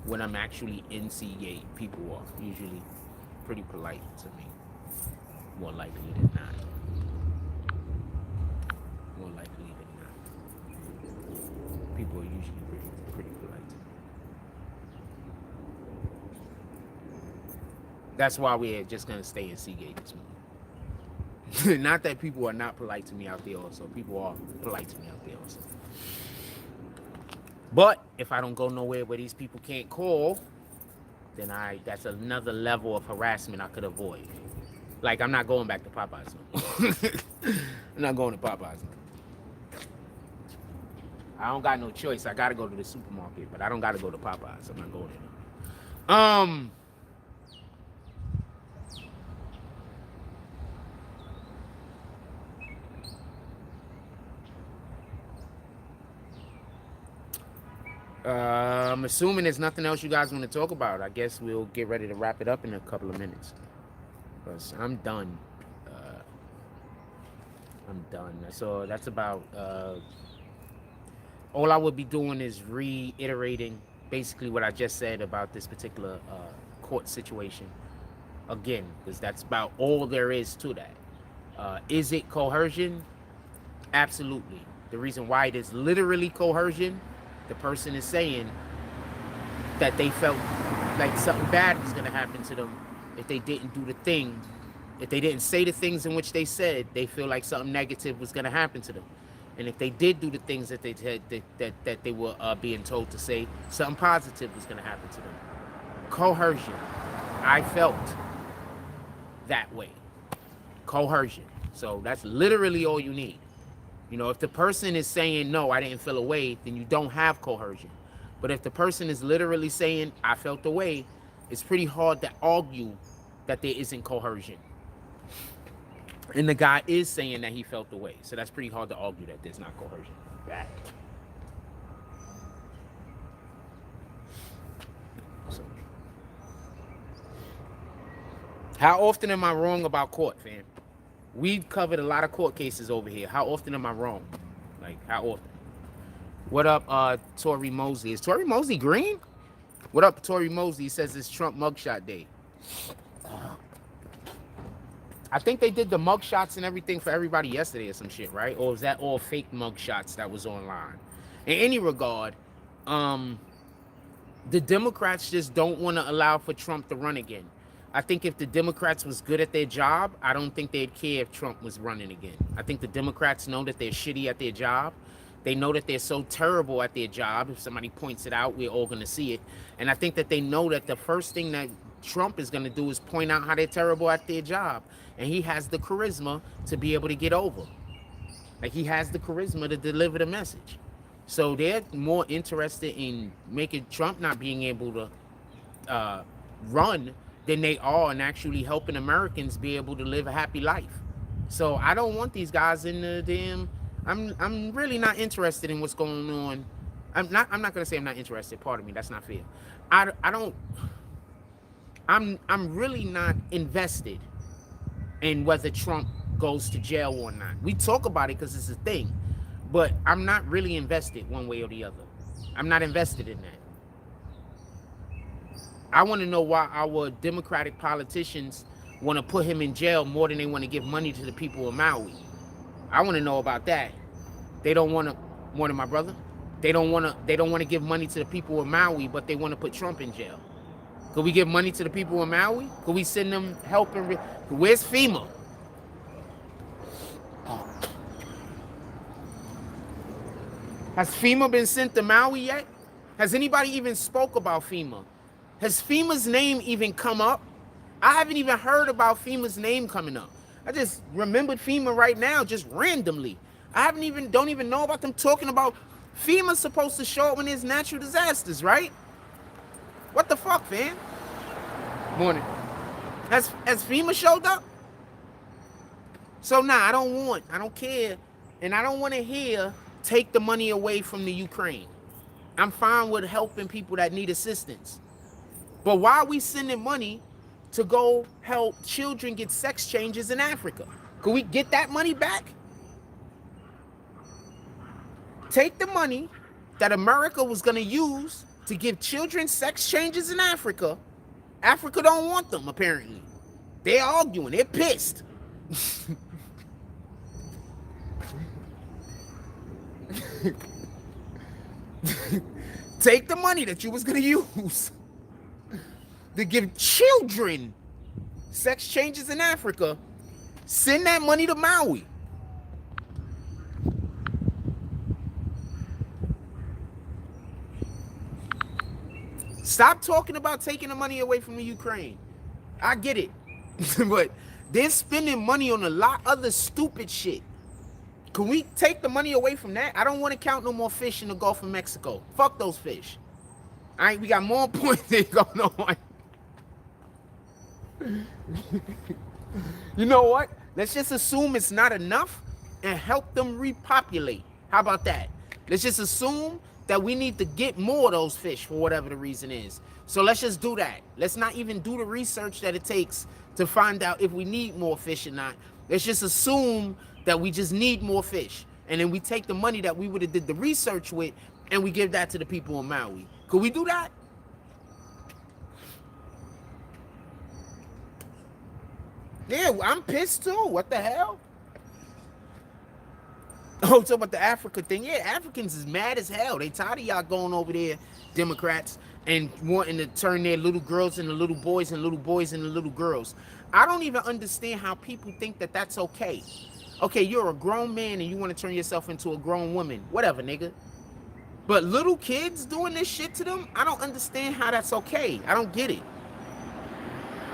when I'm actually in Seagate, people are usually pretty polite to me. More likely than not. More likely than not. People are usually pretty polite. That's why we're just gonna stay in Seagate this morning. Not that people are not polite to me out there also. People are polite to me out there also. But if I don't go nowhere where these people can't call, then that's another level of harassment I could avoid. Like, I'm not going back to Popeyes no more. I'm not going to Popeyes no more. I don't got no choice. I gotta go to the supermarket, but I don't gotta go to Popeyes. I'm not going there. I'm assuming there's nothing else you guys want to talk about. I guess we'll get ready to wrap it up in a couple of minutes. Because I'm done. I'm done. So that's about... all I would be doing is reiterating basically what I just said about this particular court situation. Again, because that's about all there is to that. Is it coercion? Absolutely. The reason why it is literally coercion, the person is saying that they felt like something bad was going to happen to them if they didn't do the thing. If they didn't say the things in which they said, they feel like something negative was going to happen to them. And if they did do the things that they that they were being told to say, something positive was going to happen to them. Coercion. I felt that way. Coercion. So that's literally all you need. You know, if the person is saying, no, I didn't feel a way, then you don't have coercion. But if the person is literally saying, I felt a way, it's pretty hard to argue that there isn't coercion. And the guy is saying that he felt the way. So that's pretty hard to argue that there's not coercion. Right. So, how often am I wrong about court, fam? We've covered a lot of court cases over here. How often am I wrong? Like, how often? What up, Tory Mosley? Is Tory Mosley green? What up, Tory Mosley? He says it's Trump mugshot day. I think they did the mugshots and everything for everybody yesterday or some shit, right? Or is that all fake mugshots that was online? In any regard, the Democrats just don't want to allow for Trump to run again. I think if the Democrats was good at their job, I don't think they'd care if Trump was running again. I think the Democrats know that they're shitty at their job. They know that they're so terrible at their job. If somebody points it out, we're all going to see it. And I think that they know that the first thing that Trump is going to do is point out how they're terrible at their job. And he has the charisma to be able to get over. Like, he has the charisma to deliver the message. So they're more interested in making Trump not being able to run than they are in actually helping Americans be able to live a happy life. So I don't want these guys in the damn... I'm really not interested in what's going on. I'm not gonna say I'm not interested. Pardon me, that's not fair. I'm really not invested in whether Trump goes to jail or not. We talk about it because it's a thing, but I'm not really invested one way or the other. I'm not invested in that. I want to know why our Democratic politicians want to put him in jail more than they want to give money to the people of Maui. I want to know about that. They don't want to, morning, my brother. They don't want to give money to the people of Maui, but they want to put Trump in jail. Could we give money to the people of Maui? Could we send them help? Where's FEMA? Has FEMA been sent to Maui yet? Has anybody even spoke about FEMA? Has FEMA's name even come up? I haven't even heard about FEMA's name coming up. I just remembered FEMA right now, just randomly. I don't even know about them talking about FEMA's supposed to show up when there's natural disasters, right? What the fuck, fam? Morning. Has FEMA showed up? So nah, I don't care, and I don't want to hear take the money away from the Ukraine. I'm fine with helping people that need assistance. But why are we sending money to go help children get sex changes in Africa? Could we get that money back? Take the money that America was going to use to give children sex changes in Africa. Africa don't want them, apparently. They're arguing. They're pissed. Take the money that you was gonna use to give children sex changes in Africa, send that money to Maui. Stop talking about taking the money away from the Ukraine. I get it. But they're spending money on a lot of other stupid shit. Can we take the money away from that? I don't want to count no more fish in the Gulf of Mexico. Fuck those fish. All right, we got more points going on. You know what? Let's just assume it's not enough and help them repopulate. How about that? Let's just assume that we need to get more of those fish for whatever the reason is. So let's just do that. Let's not even do the research that it takes to find out if we need more fish or not. Let's just assume that we just need more fish. And then we take the money that we would have did the research with and we give that to the people in Maui. Could we do that? Yeah, I'm pissed too. What the hell? Oh, talking about the Africa thing. Yeah, Africans is mad as hell. They tired of y'all going over there, Democrats, and wanting to turn their little girls into little boys and little boys into little girls. I don't even understand how people think that that's okay. Okay, you're a grown man and you want to turn yourself into a grown woman. Whatever, nigga. But little kids doing this shit to them, I don't understand how that's okay. I don't get it.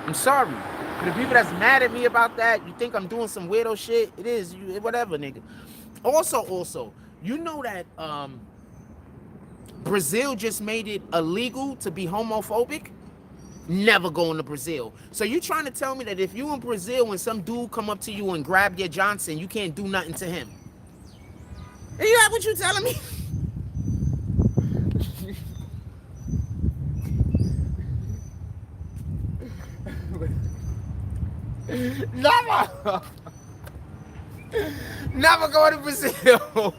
I'm sorry. For the people that's mad at me about that, you think I'm doing some weirdo shit, it is, whatever, nigga. Also, you know that Brazil just made it illegal to be homophobic? Never going to Brazil. So you trying to tell me that if you in Brazil and some dude come up to you and grab your Johnson, you can't do nothing to him? Is that what you telling me? Never! Never going to Brazil.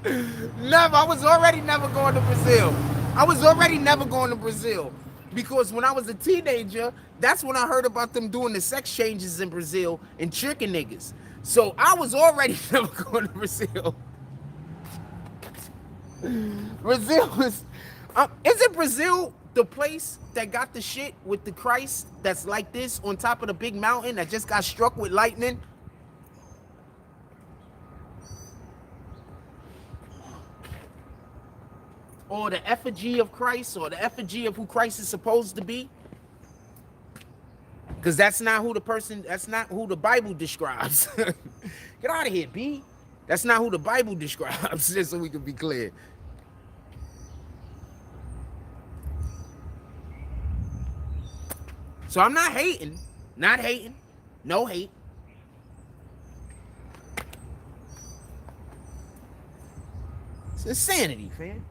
Never. I was already never going to Brazil. I was already never going to Brazil. Because when I was a teenager, that's when I heard about them doing the sex changes in Brazil and tricking niggas. So I was already never going to Brazil. Brazil is isn't Brazil the place that got the shit with the Christ that's like this on top of the big mountain that just got struck with lightning? Or the effigy of Christ, or the effigy of who Christ is supposed to be? Because that's not who the Bible describes. Get out of here, B. That's not who the Bible describes, just so we can be clear. So I'm not hating. No hate. It's insanity, fam.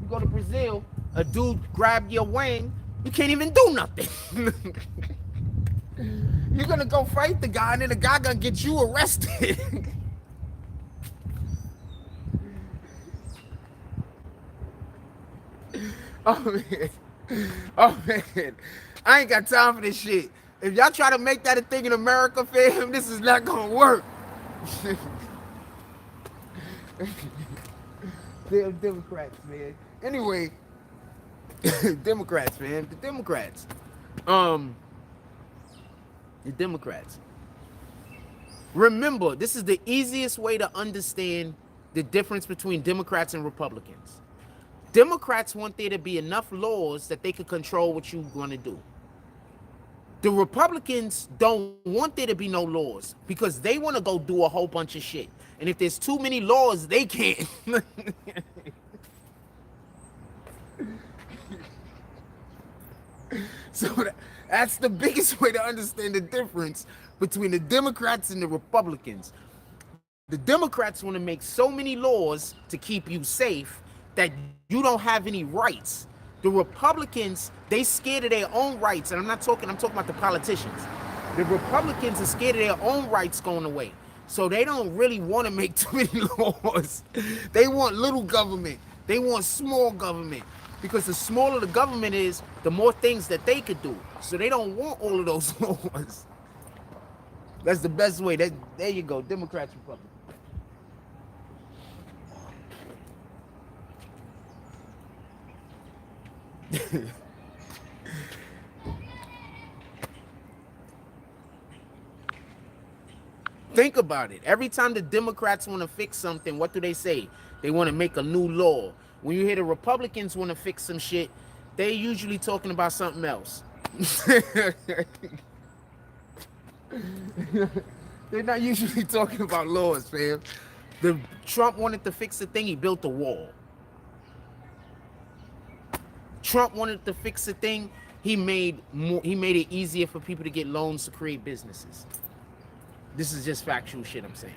You go to Brazil, a dude grab your wang, you can't even do nothing. You're gonna go fight the guy and then the guy gonna get you arrested. Oh man, I ain't got time for this shit. If y'all try to make that a thing in America, fam, this is not gonna work. Damn Democrats, man. Anyway, Democrats, man. The Democrats. Remember, this is the easiest way to understand the difference between Democrats and Republicans. Democrats want there to be enough laws that they could control what you're going to do. The Republicans don't want there to be no laws because they want to go do a whole bunch of shit. And if there's too many laws, they can't. So that's the biggest way to understand the difference between the Democrats and the Republicans. The Democrats want to make so many laws to keep you safe that you don't have any rights. The Republicans, they scared of their own rights. And I'm talking about the politicians. The Republicans are scared of their own rights going away. So they don't really want to make too many laws. They want little government. They want small government. Because the smaller the government is, the more things that they could do. So they don't want all of those laws. That's the best way. There you go. Democrats, Republicans. Think about it. Every time the Democrats want to fix something, what do they say? They want to make a new law. When you hear the Republicans want to fix some shit, they usually talking about something else. They're not usually talking about laws, fam. The Trump wanted to fix the thing, he built a wall. Trump wanted to fix the thing, he made it easier for people to get loans to create businesses. This is just factual shit I'm saying.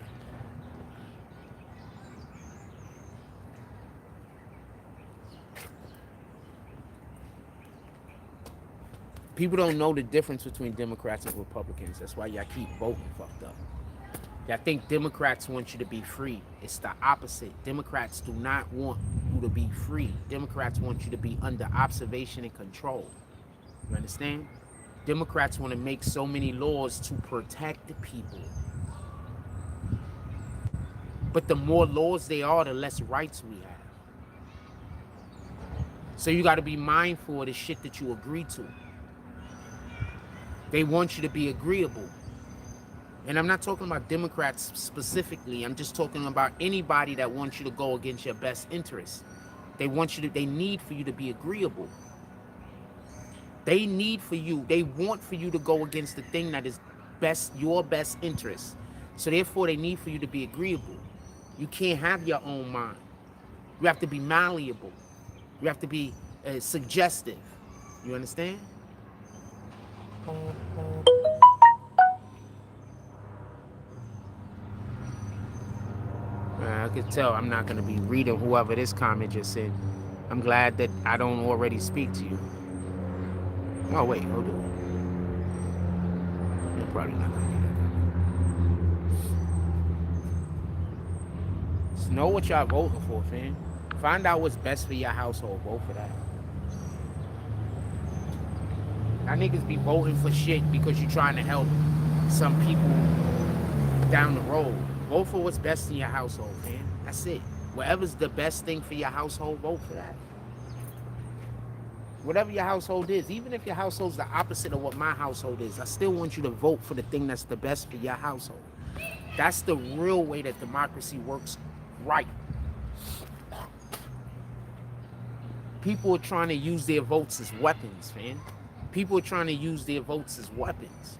People don't know the difference between Democrats and Republicans. That's why y'all keep voting fucked up. Y'all think Democrats want you to be free. It's the opposite. Democrats do not want you to be free. Democrats want you to be under observation and control. You understand? Democrats want to make so many laws to protect the people. But the more laws they are, the less rights we have. So you got to be mindful of the shit that you agree to. They want you to be agreeable. And I'm not talking about Democrats specifically. I'm just talking about anybody that wants you to go against your best interests. They need for you to be agreeable. They want for you to go against the thing that is your best interest. So therefore, they need for you to be agreeable. You can't have your own mind. You have to be malleable. You have to be suggestive. You understand? I could tell I'm not going to be reading whoever this comment just said. I'm glad that I don't already speak to you. Oh, wait, hold on. You're probably not going to read that. Just know what y'all voting for, fam. Find out what's best for your household. Vote for that. Y'all niggas be voting for shit because you're trying to help some people down the road. Vote for what's best in your household, man. That's it. Whatever's the best thing for your household, vote for that. Whatever your household is, even if your household's the opposite of what my household is, I still want you to vote for the thing that's the best for your household. That's the real way that democracy works right. People are trying to use their votes as weapons, man. People are trying to use their votes as weapons.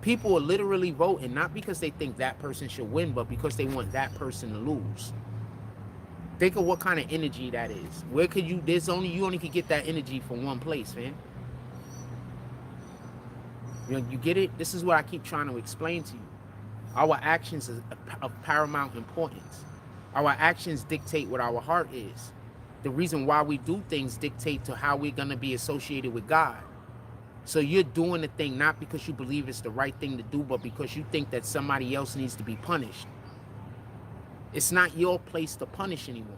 People are literally voting not because they think that person should win, but because they want that person to lose. Think of what kind of energy that is. Where could you? You only could get that energy from one place, man. You get it? This is what I keep trying to explain to you. Our actions are of paramount importance. Our actions dictate what our heart is. The reason why we do things dictate to how we're going to be associated with God. So you're doing the thing not because you believe it's the right thing to do, but because you think that somebody else needs to be punished. It's not your place to punish anyone.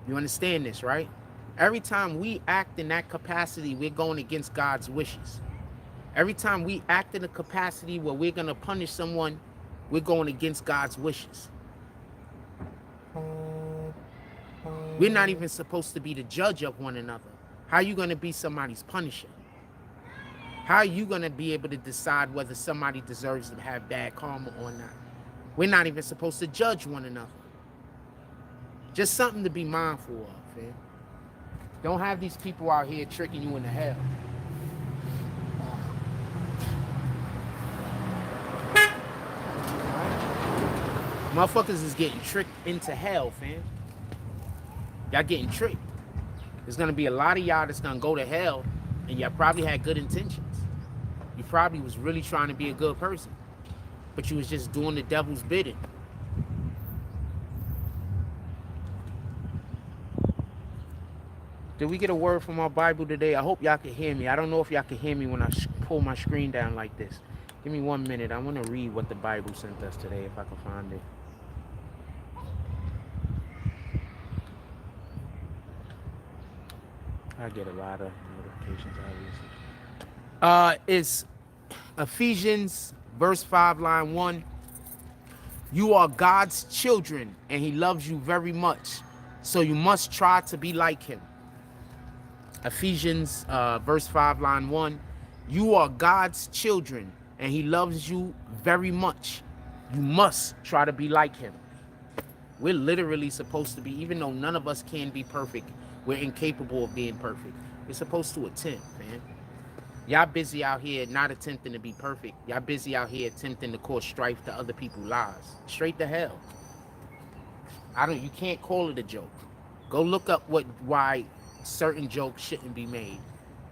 You understand this, right? Every time we act in that capacity, we're going against God's wishes. Every time we act in a capacity where we're going to punish someone, we're going against God's wishes. We're not even supposed to be the judge of one another. How are you going to be somebody's punisher? How are you going to be able to decide whether somebody deserves to have bad karma or not? We're not even supposed to judge one another. Just something to be mindful of, man. Don't have these people out here tricking you into hell. Motherfuckers is getting tricked into hell, fam. Y'all getting tricked. There's going to be a lot of y'all that's going to go to hell, and y'all probably had good intentions. You probably was really trying to be a good person, but you was just doing the devil's bidding. Did we get a word from our Bible today? I hope y'all can hear me. I don't know if y'all can hear me when I pull my screen down like this. Give me 1 minute. I want to read what the Bible sent us today, if I can find it. I get a lot of notifications, obviously. It's Ephesians verse 5, line 1. You are God's children, and he loves you very much. So you must try to be like him. Ephesians verse 5, line 1. You are God's children, and he loves you very much. You must try to be like him. We're literally supposed to be, even though none of us can be perfect, we're incapable of being perfect. We're supposed to attempt, man. Y'all busy out here not attempting to be perfect. Y'all busy out here attempting to cause strife to other people's lives. Straight to hell. You can't call it a joke. Go look up why certain jokes shouldn't be made.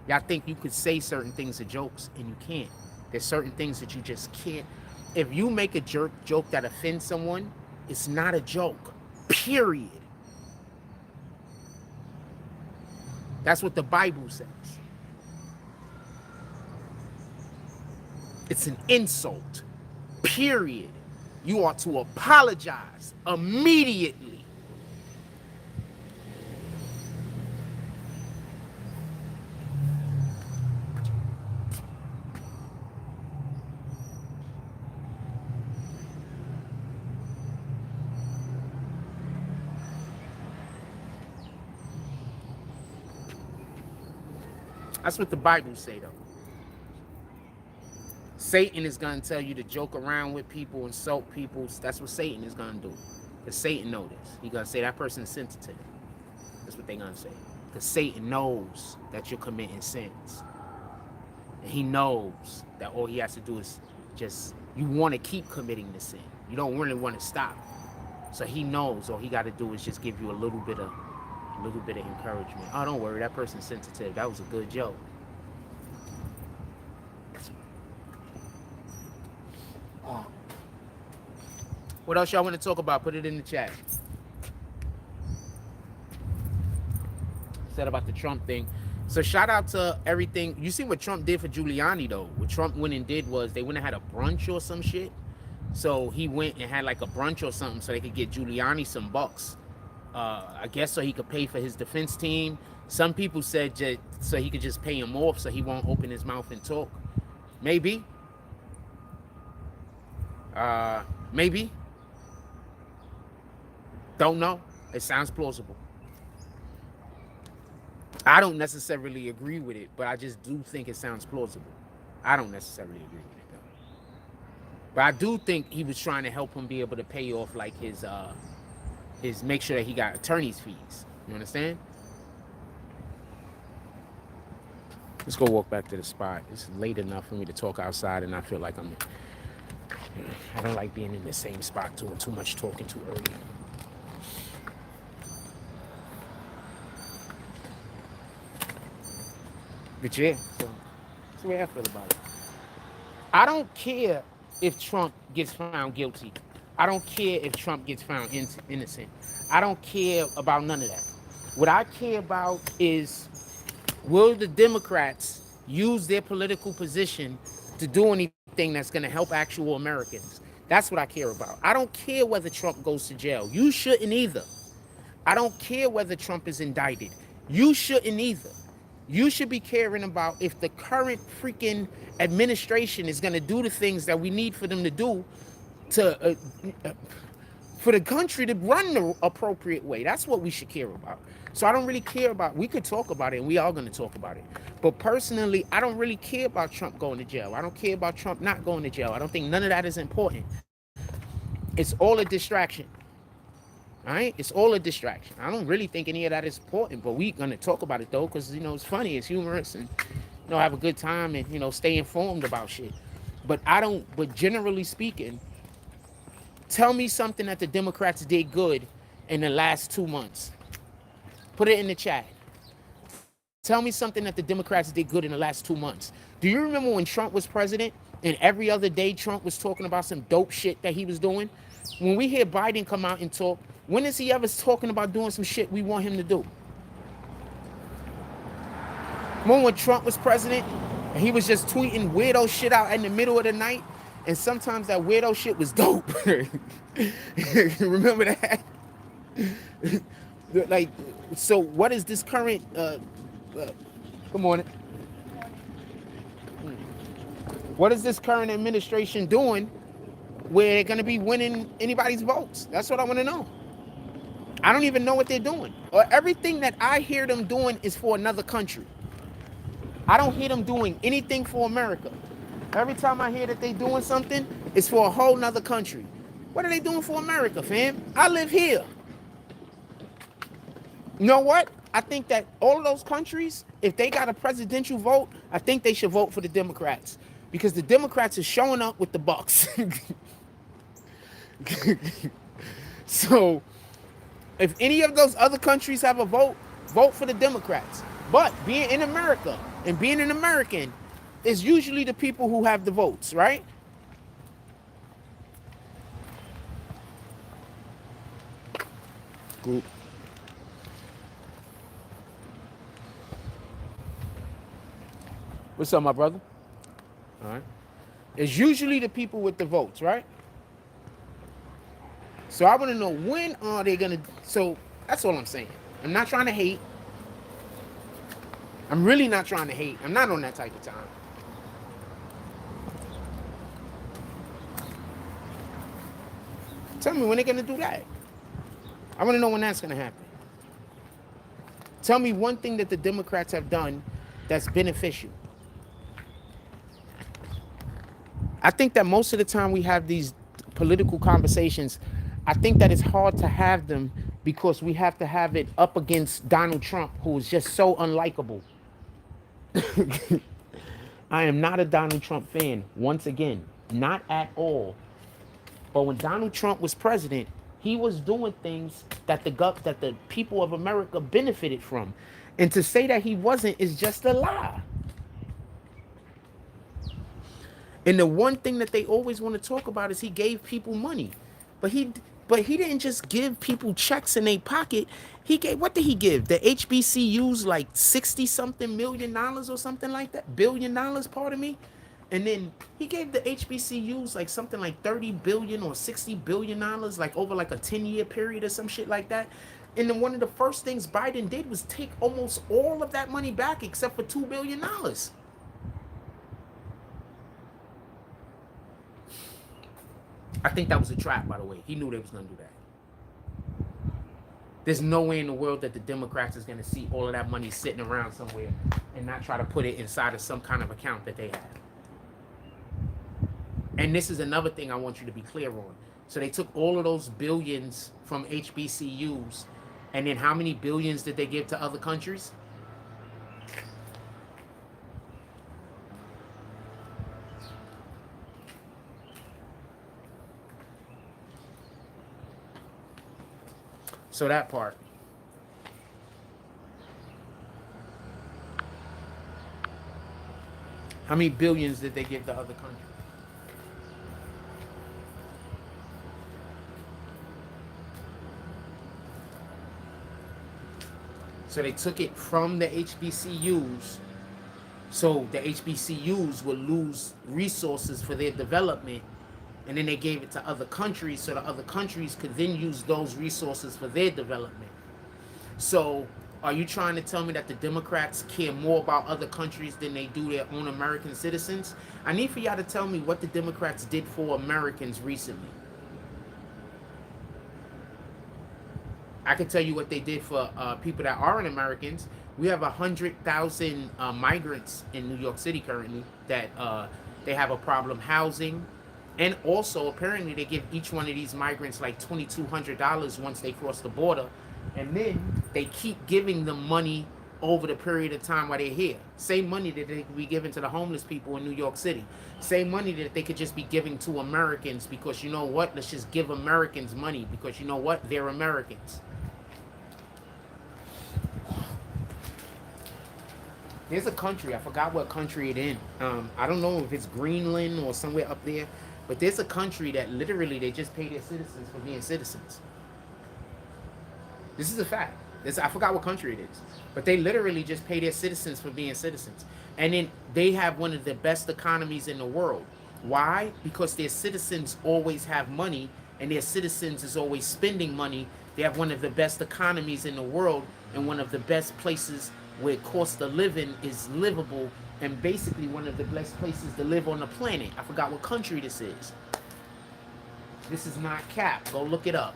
Y'all think you could say certain things are jokes, and you can't. There's certain things that you just can't. If you make a joke that offends someone, it's not a joke. Period. That's what the Bible says. It's an insult. Period. You are to apologize immediately. That's what the Bible say, though. Satan is going to tell you to joke around with people, insult people. That's what Satan is going to do. Because Satan knows this. He's going to say that person is sensitive. That's what they're going to say. Because Satan knows that you're committing sins. And he knows that all he has to do is just, you want to keep committing the sin. You don't really want to stop. So he knows all he got to do is just give you a little bit of encouragement. Oh, don't worry, that person's sensitive. That was a good joke. What else y'all want to talk about? Put it in the chat. Said about the Trump thing. So shout out to everything. You see what Trump did for Giuliani, though. What Trump went and did was they went and had a brunch or some shit. So he went and had like a brunch or something so they could get Giuliani some bucks. I guess so he could pay for his defense team. Some people said just so he could just pay him off so he won't open his mouth and talk. Maybe. Maybe. Don't know. It sounds plausible. I don't necessarily agree with it, but I just do think it sounds plausible. I don't necessarily agree with it, though. But I do think he was trying to help him be able to pay off like his make sure that he got attorney's fees. You understand? Let's go walk back to the spot. It's late enough for me to talk outside, and I feel like I don't like being in the same spot doing too much talking too early. But yeah, so that's the way I feel about it. I don't care if Trump gets found guilty. I don't care if Trump gets found innocent. I don't care about none of that. What I care about is, will the Democrats use their political position to do anything that's going to help actual Americans? That's what I care about. I don't care whether Trump goes to jail. You shouldn't either. I don't care whether Trump is indicted. You shouldn't either. You should be caring about if the current freaking administration is going to do the things that we need for them to do to for the country to run the appropriate way. That's what we should care about. So I don't really care about, we could talk about it and we are going to talk about it. But personally, I don't really care about Trump going to jail. I don't care about Trump not going to jail. I don't think none of that is important. It's all a distraction. All right? It's all a distraction. I don't really think any of that is important, but we're going to talk about it though, because, you know, it's funny, it's humorous, and, you know, have a good time and, you know, stay informed about shit. But generally speaking, tell me something that the Democrats did good in the last 2 months. Put it in the chat. Tell me something that the Democrats did good in the last 2 months. Do you remember when Trump was president and every other day Trump was talking about some dope shit that he was doing? When we hear Biden come out and talk, when is he ever talking about doing some shit we want him to do? When Trump was president and he was just tweeting weirdo shit out in the middle of the night, and sometimes that weirdo shit was dope. Remember that? Like, so what is this current good morning. What is this current administration doing where they're going to be winning anybody's votes? That's what I want to know. I don't even know what they're doing. Or everything that I hear them doing is for another country. I don't hear them doing anything for America. Every time I hear that they're doing something, it's for a whole nother country. What are they doing for America, fam? I live here. You know what? I think that all of those countries, if they got a presidential vote, I think they should vote for the Democrats. Because the Democrats are showing up with the bucks. So, if any of those other countries have a vote, vote for the Democrats. But being in America and being an American is usually the people who have the votes, right? Group. What's up, my brother? All right. It's usually the people with the votes, right? So I want to know, when are they going to... So that's all I'm saying. I'm not trying to hate. I'm really not trying to hate. I'm not on that type of time. Tell me when they're going to do that. I want to know when that's going to happen. Tell me one thing that the Democrats have done that's beneficial. I think that most of the time we have these political conversations, I think that it's hard to have them because we have to have it up against Donald Trump, who is just so unlikable. I am not a Donald Trump fan, once again, not at all. But when Donald Trump was president, he was doing things that the people of America benefited from. And to say that he wasn't is just a lie. And the one thing that they always want to talk about is he gave people money. But he didn't just give people checks in their pocket. He gave, what did he give? The HBCUs like 60-something million dollars or something like that? $1 billion, pardon me. And then he gave the HBCUs like something like 30 billion or 60 billion dollars, like over like a 10-year period or some shit like that. And then one of the first things Biden did was take almost all of that money back except for $2 billion. I think that was a trap, by the way. He knew they was going to do that. There's no way in the world that the Democrats is going to see all of that money sitting around somewhere and not try to put it inside of some kind of account that they have. And this is another thing I want you to be clear on. So they took all of those billions from HBCUs, and then how many billions did they give to other countries? So that part. How many billions did they give to other countries? So they took it from the HBCUs, so the HBCUs would lose resources for their development, and then they gave it to other countries so the other countries could then use those resources for their development. So are you trying to tell me that the Democrats care more about other countries than they do their own American citizens? I need for y'all to tell me what the Democrats did for Americans recently. I can tell you what they did for people that aren't Americans. We have 100,000 migrants in New York City currently that they have a problem housing. And also, apparently, they give each one of these migrants like $2,200 once they cross the border. And then they keep giving them money over the period of time while they're here. Same money that they could be giving to the homeless people in New York City. Same money that they could just be giving to Americans because, you know what, let's just give Americans money because, you know what, they're Americans. There's a country, I forgot what country it's in. I don't know if it's Greenland or somewhere up there, but there's a country that literally they just pay their citizens for being citizens. This is a fact. I forgot what country it is, but they literally just pay their citizens for being citizens. And then they have one of the best economies in the world. Why? Because their citizens always have money and their citizens is always spending money. They have one of the best economies in the world and one of the best places where cost of living is livable and basically one of the best places to live on the planet. I forgot what country this is. This is not cap. Go look it up.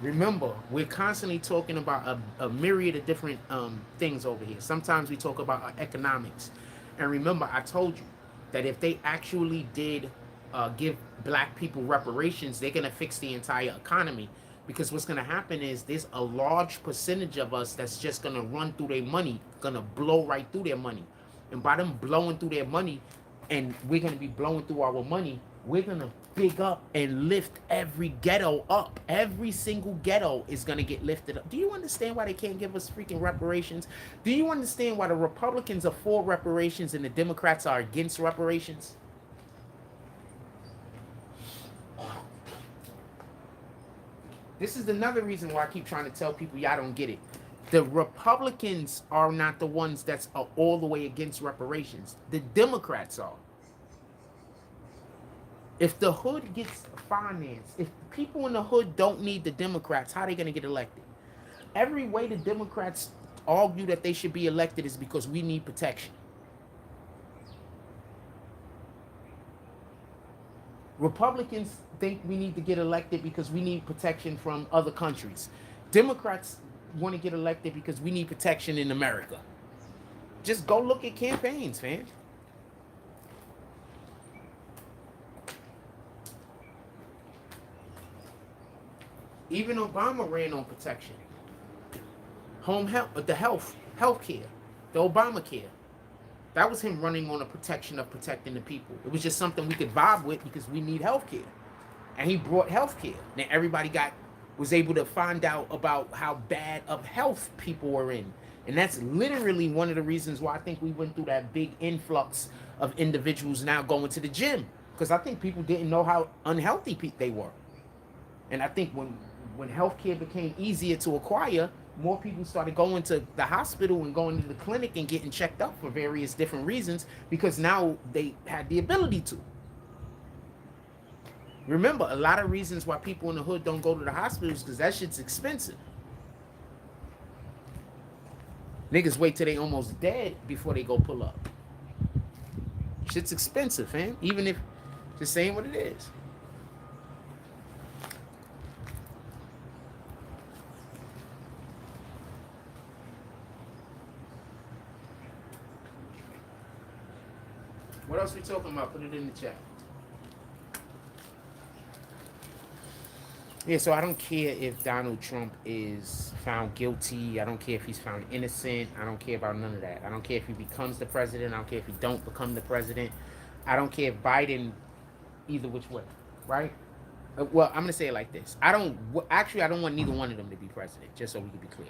Remember, we're constantly talking about a myriad of different things over here. Sometimes we talk about economics. And remember, I told you that if they actually did give black people reparations, they're going to fix the entire economy. Because what's going to happen is there's a large percentage of us that's just going to run through their money, going to blow right through their money. And by them blowing through their money, and we're going to be blowing through our money, we're going to big up and lift every ghetto up. Every single ghetto is going to get lifted up. Do you understand why they can't give us freaking reparations? Do you understand why the Republicans are for reparations and the Democrats are against reparations? This is another reason why I keep trying to tell people y'all don't get it. The Republicans are not the ones that's all the way against reparations. The Democrats are. If the hood gets financed, if people in the hood don't need the Democrats, how are they going to get elected? Every way the Democrats argue that they should be elected is because we need protection. Republicans think we need to get elected because we need protection from other countries. Democrats want to get elected because we need protection in America. Just go look at campaigns, fam. Even Obama ran on protection. Home health, the health care, the Obamacare. That was him running on a protection of protecting the people. It was just something we could vibe with because we need health care. And he brought health care. Now everybody was able to find out about how bad of health people were in. And that's literally one of the reasons why I think we went through that big influx of individuals now going to the gym. Because I think people didn't know how unhealthy they were. And I think when healthcare became easier to acquire, more people started going to the hospital and going to the clinic and getting checked up for various different reasons because now they had the ability to. Remember, a lot of reasons why people in the hood don't go to the hospitals because that shit's expensive. Niggas wait till they almost dead before they go pull up. Shit's expensive, fam. Even if, just saying what it is. What else we talking about? Put it in the chat. Yeah, so I don't care if Donald Trump is found guilty. I don't care if he's found innocent. I don't care about none of that. I don't care if he becomes the president. I don't care if he don't become the president. I don't care if Biden, either which way, right? Well, I'm going to say it like this. I don't want neither one of them to be president, just so we can be clear.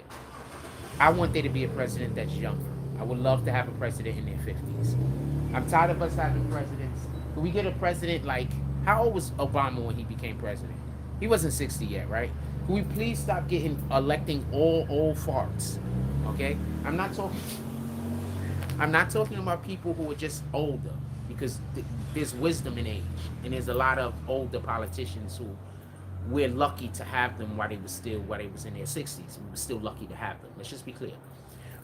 I want there to be a president that's younger. I would love to have a president in their 50s. I'm tired of us having presidents. Can we get a president like, how old was Obama when he became president? He wasn't 60 yet, right? Can we please stop electing all old farts? Okay? I'm not talking about people who are just older, because there's wisdom in age, and there's a lot of older politicians who we're lucky to have them while they was in their 60s. We were still lucky to have them. Let's just be clear.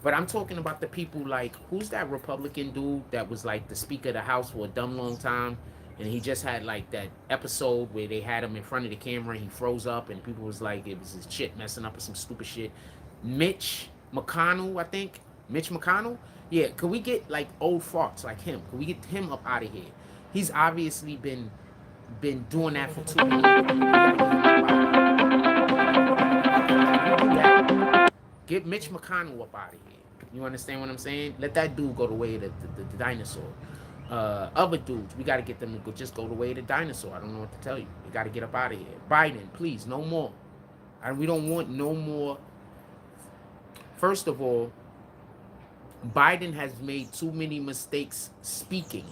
But I'm talking about the people like, who's that Republican dude that was like the Speaker of the House for a dumb long time? And he just had like that episode where they had him in front of the camera and he froze up and people was like, it was his shit messing up with some stupid shit. Mitch McConnell, I think. Mitch McConnell? Yeah, could we get like old farts like him? Could we get him up out of here? He's obviously been doing that for too long. Get Mitch McConnell up out of here. You understand what I'm saying? Let that dude go the way of the dinosaur. Other dudes, we got to get them to just go the way of the dinosaur. I don't know what to tell you. We got to get up out of here. Biden, please, no more. We don't want no more. First of all, Biden has made too many mistakes speaking.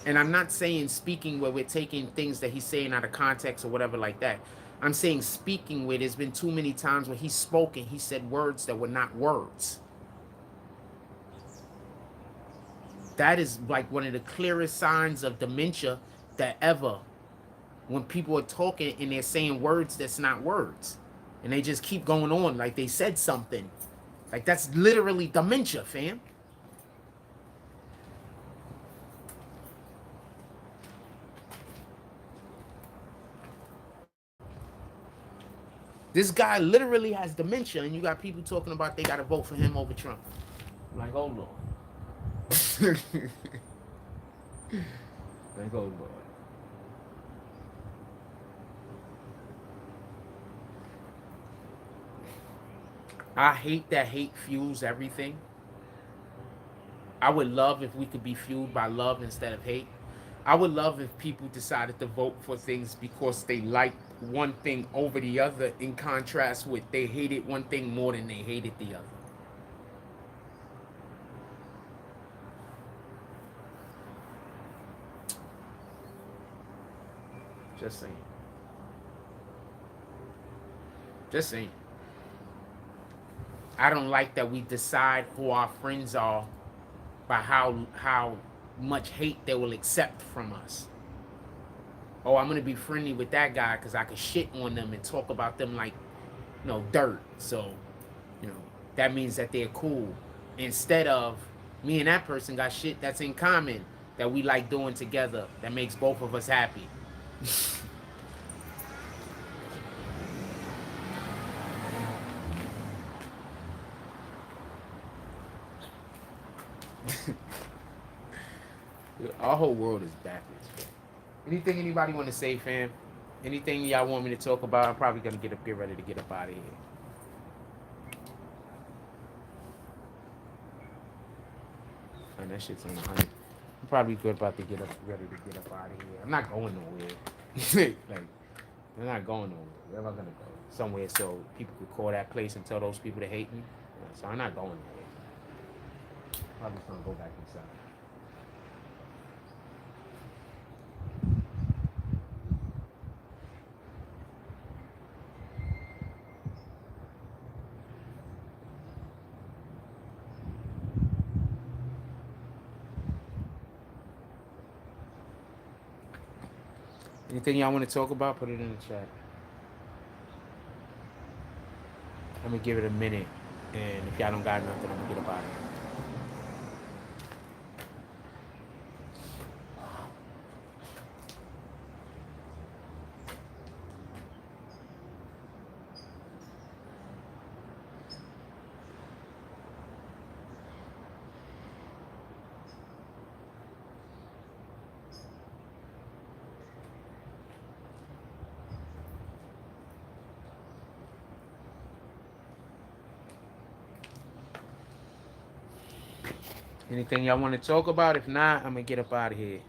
And I'm not saying speaking where we're taking things that he's saying out of context or whatever like that. I'm saying speaking where there's been too many times where he's spoken, he said words that were not words. That is like one of the clearest signs of dementia that ever, when people are talking and they're saying words that's not words. and they just keep going on like they said something. Like that's literally dementia, fam. This guy literally has dementia, and you got people talking about they got to vote for him over Trump. I'm like, oh Lord. Like, oh Lord. I hate that hate fuels everything. I would love if we could be fueled by love instead of hate. I would love if people decided to vote for things because they liked one thing over the other, in contrast with they hated one thing more than they hated the other. Just saying. Just saying. I don't like that we decide who our friends are by how much hate they will accept from us. Oh, I'm gonna be friendly with that guy because I could shit on them and talk about them like, dirt. So, that means that they're cool. Instead of me and that person got shit that's in common that we like doing together that makes both of us happy. Our whole world is backwards. Anything anybody want to say, fam? Anything y'all want me to talk about? I'm probably gonna get ready to get up out of here. And that shit's on 100. I'm probably good about to ready to get up out of here. I'm not going nowhere. Like, I'm not going nowhere. Where am I gonna go? Somewhere so people could call that place and tell those people to hate me. So I'm not going nowhere. Probably just gonna go back inside. Anything y'all want to talk about, put it in the chat. I'm going to give it a minute, and if y'all don't got nothing, I'm going to get up out of here. Anything y'all want to talk about? If not, I'm going to get up out of here.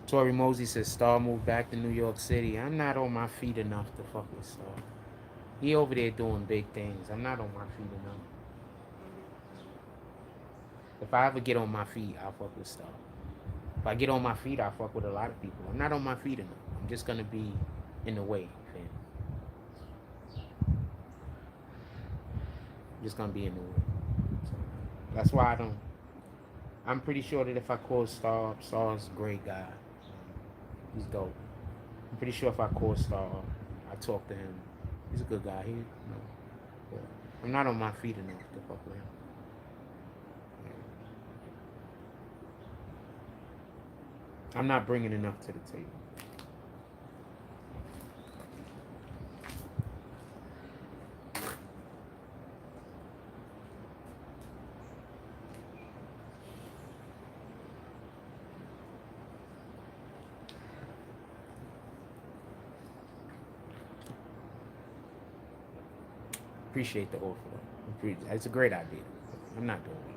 Tori Mosey says Star moved back to New York City. I'm not on my feet enough to fuck with Star. He over there doing big things. I'm not on my feet enough. If I ever get on my feet, I'll fuck with Star. If I get on my feet, I'll fuck with a lot of people. I'm not on my feet enough. I'm just gonna be in the way, fam. I'm just gonna be in the way. So that's why I don't. I'm pretty sure that if I call Star's a great guy. He's dope. I'm pretty sure if I call Star, I talk to him. He's a good guy. I'm not on my feet enough to fuck with him. I'm not bringing enough to the table. Appreciate the offer though. It's a great idea. I'm not doing it.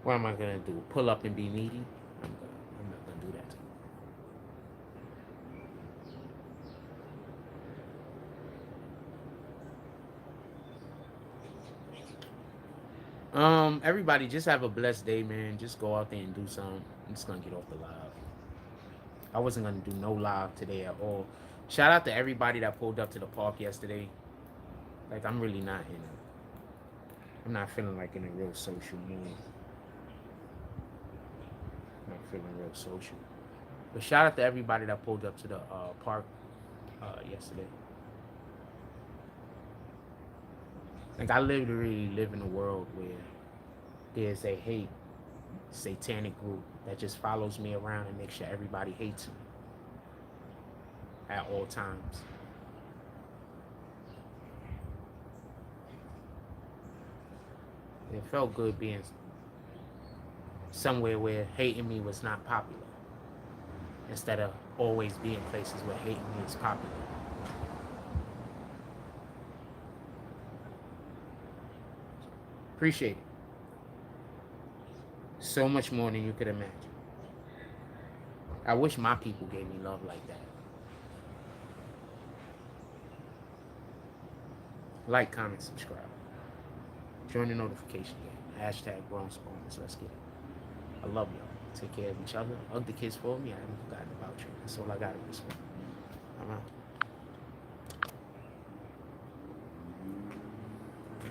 What am I gonna do? Pull up and be needy? I'm not gonna do that to you. Everybody, just have a blessed day, man. Just go out there and do something. I'm just gonna get off the live. I wasn't gonna do no live today at all. Shout out to everybody that pulled up to the park yesterday. Like, I'm really not in it. I'm not feeling like in a real social mood. Not feeling real social. But shout out to everybody that pulled up to the park yesterday. Like, I literally live in a world where there's a hate satanic group that just follows me around and makes sure everybody hates me at all times. It felt good being somewhere where hating me was not popular, instead of always being places where hating me is popular. Appreciate it. So much more than you could imagine. I wish my people gave me love like that. Like, comment, subscribe. Join the notification game. Hashtag Grown Spawners. Let's get it. I love y'all. Take care of each other. Hug the kids for me. I haven't forgotten about you. That's all I got at this point. I'm out.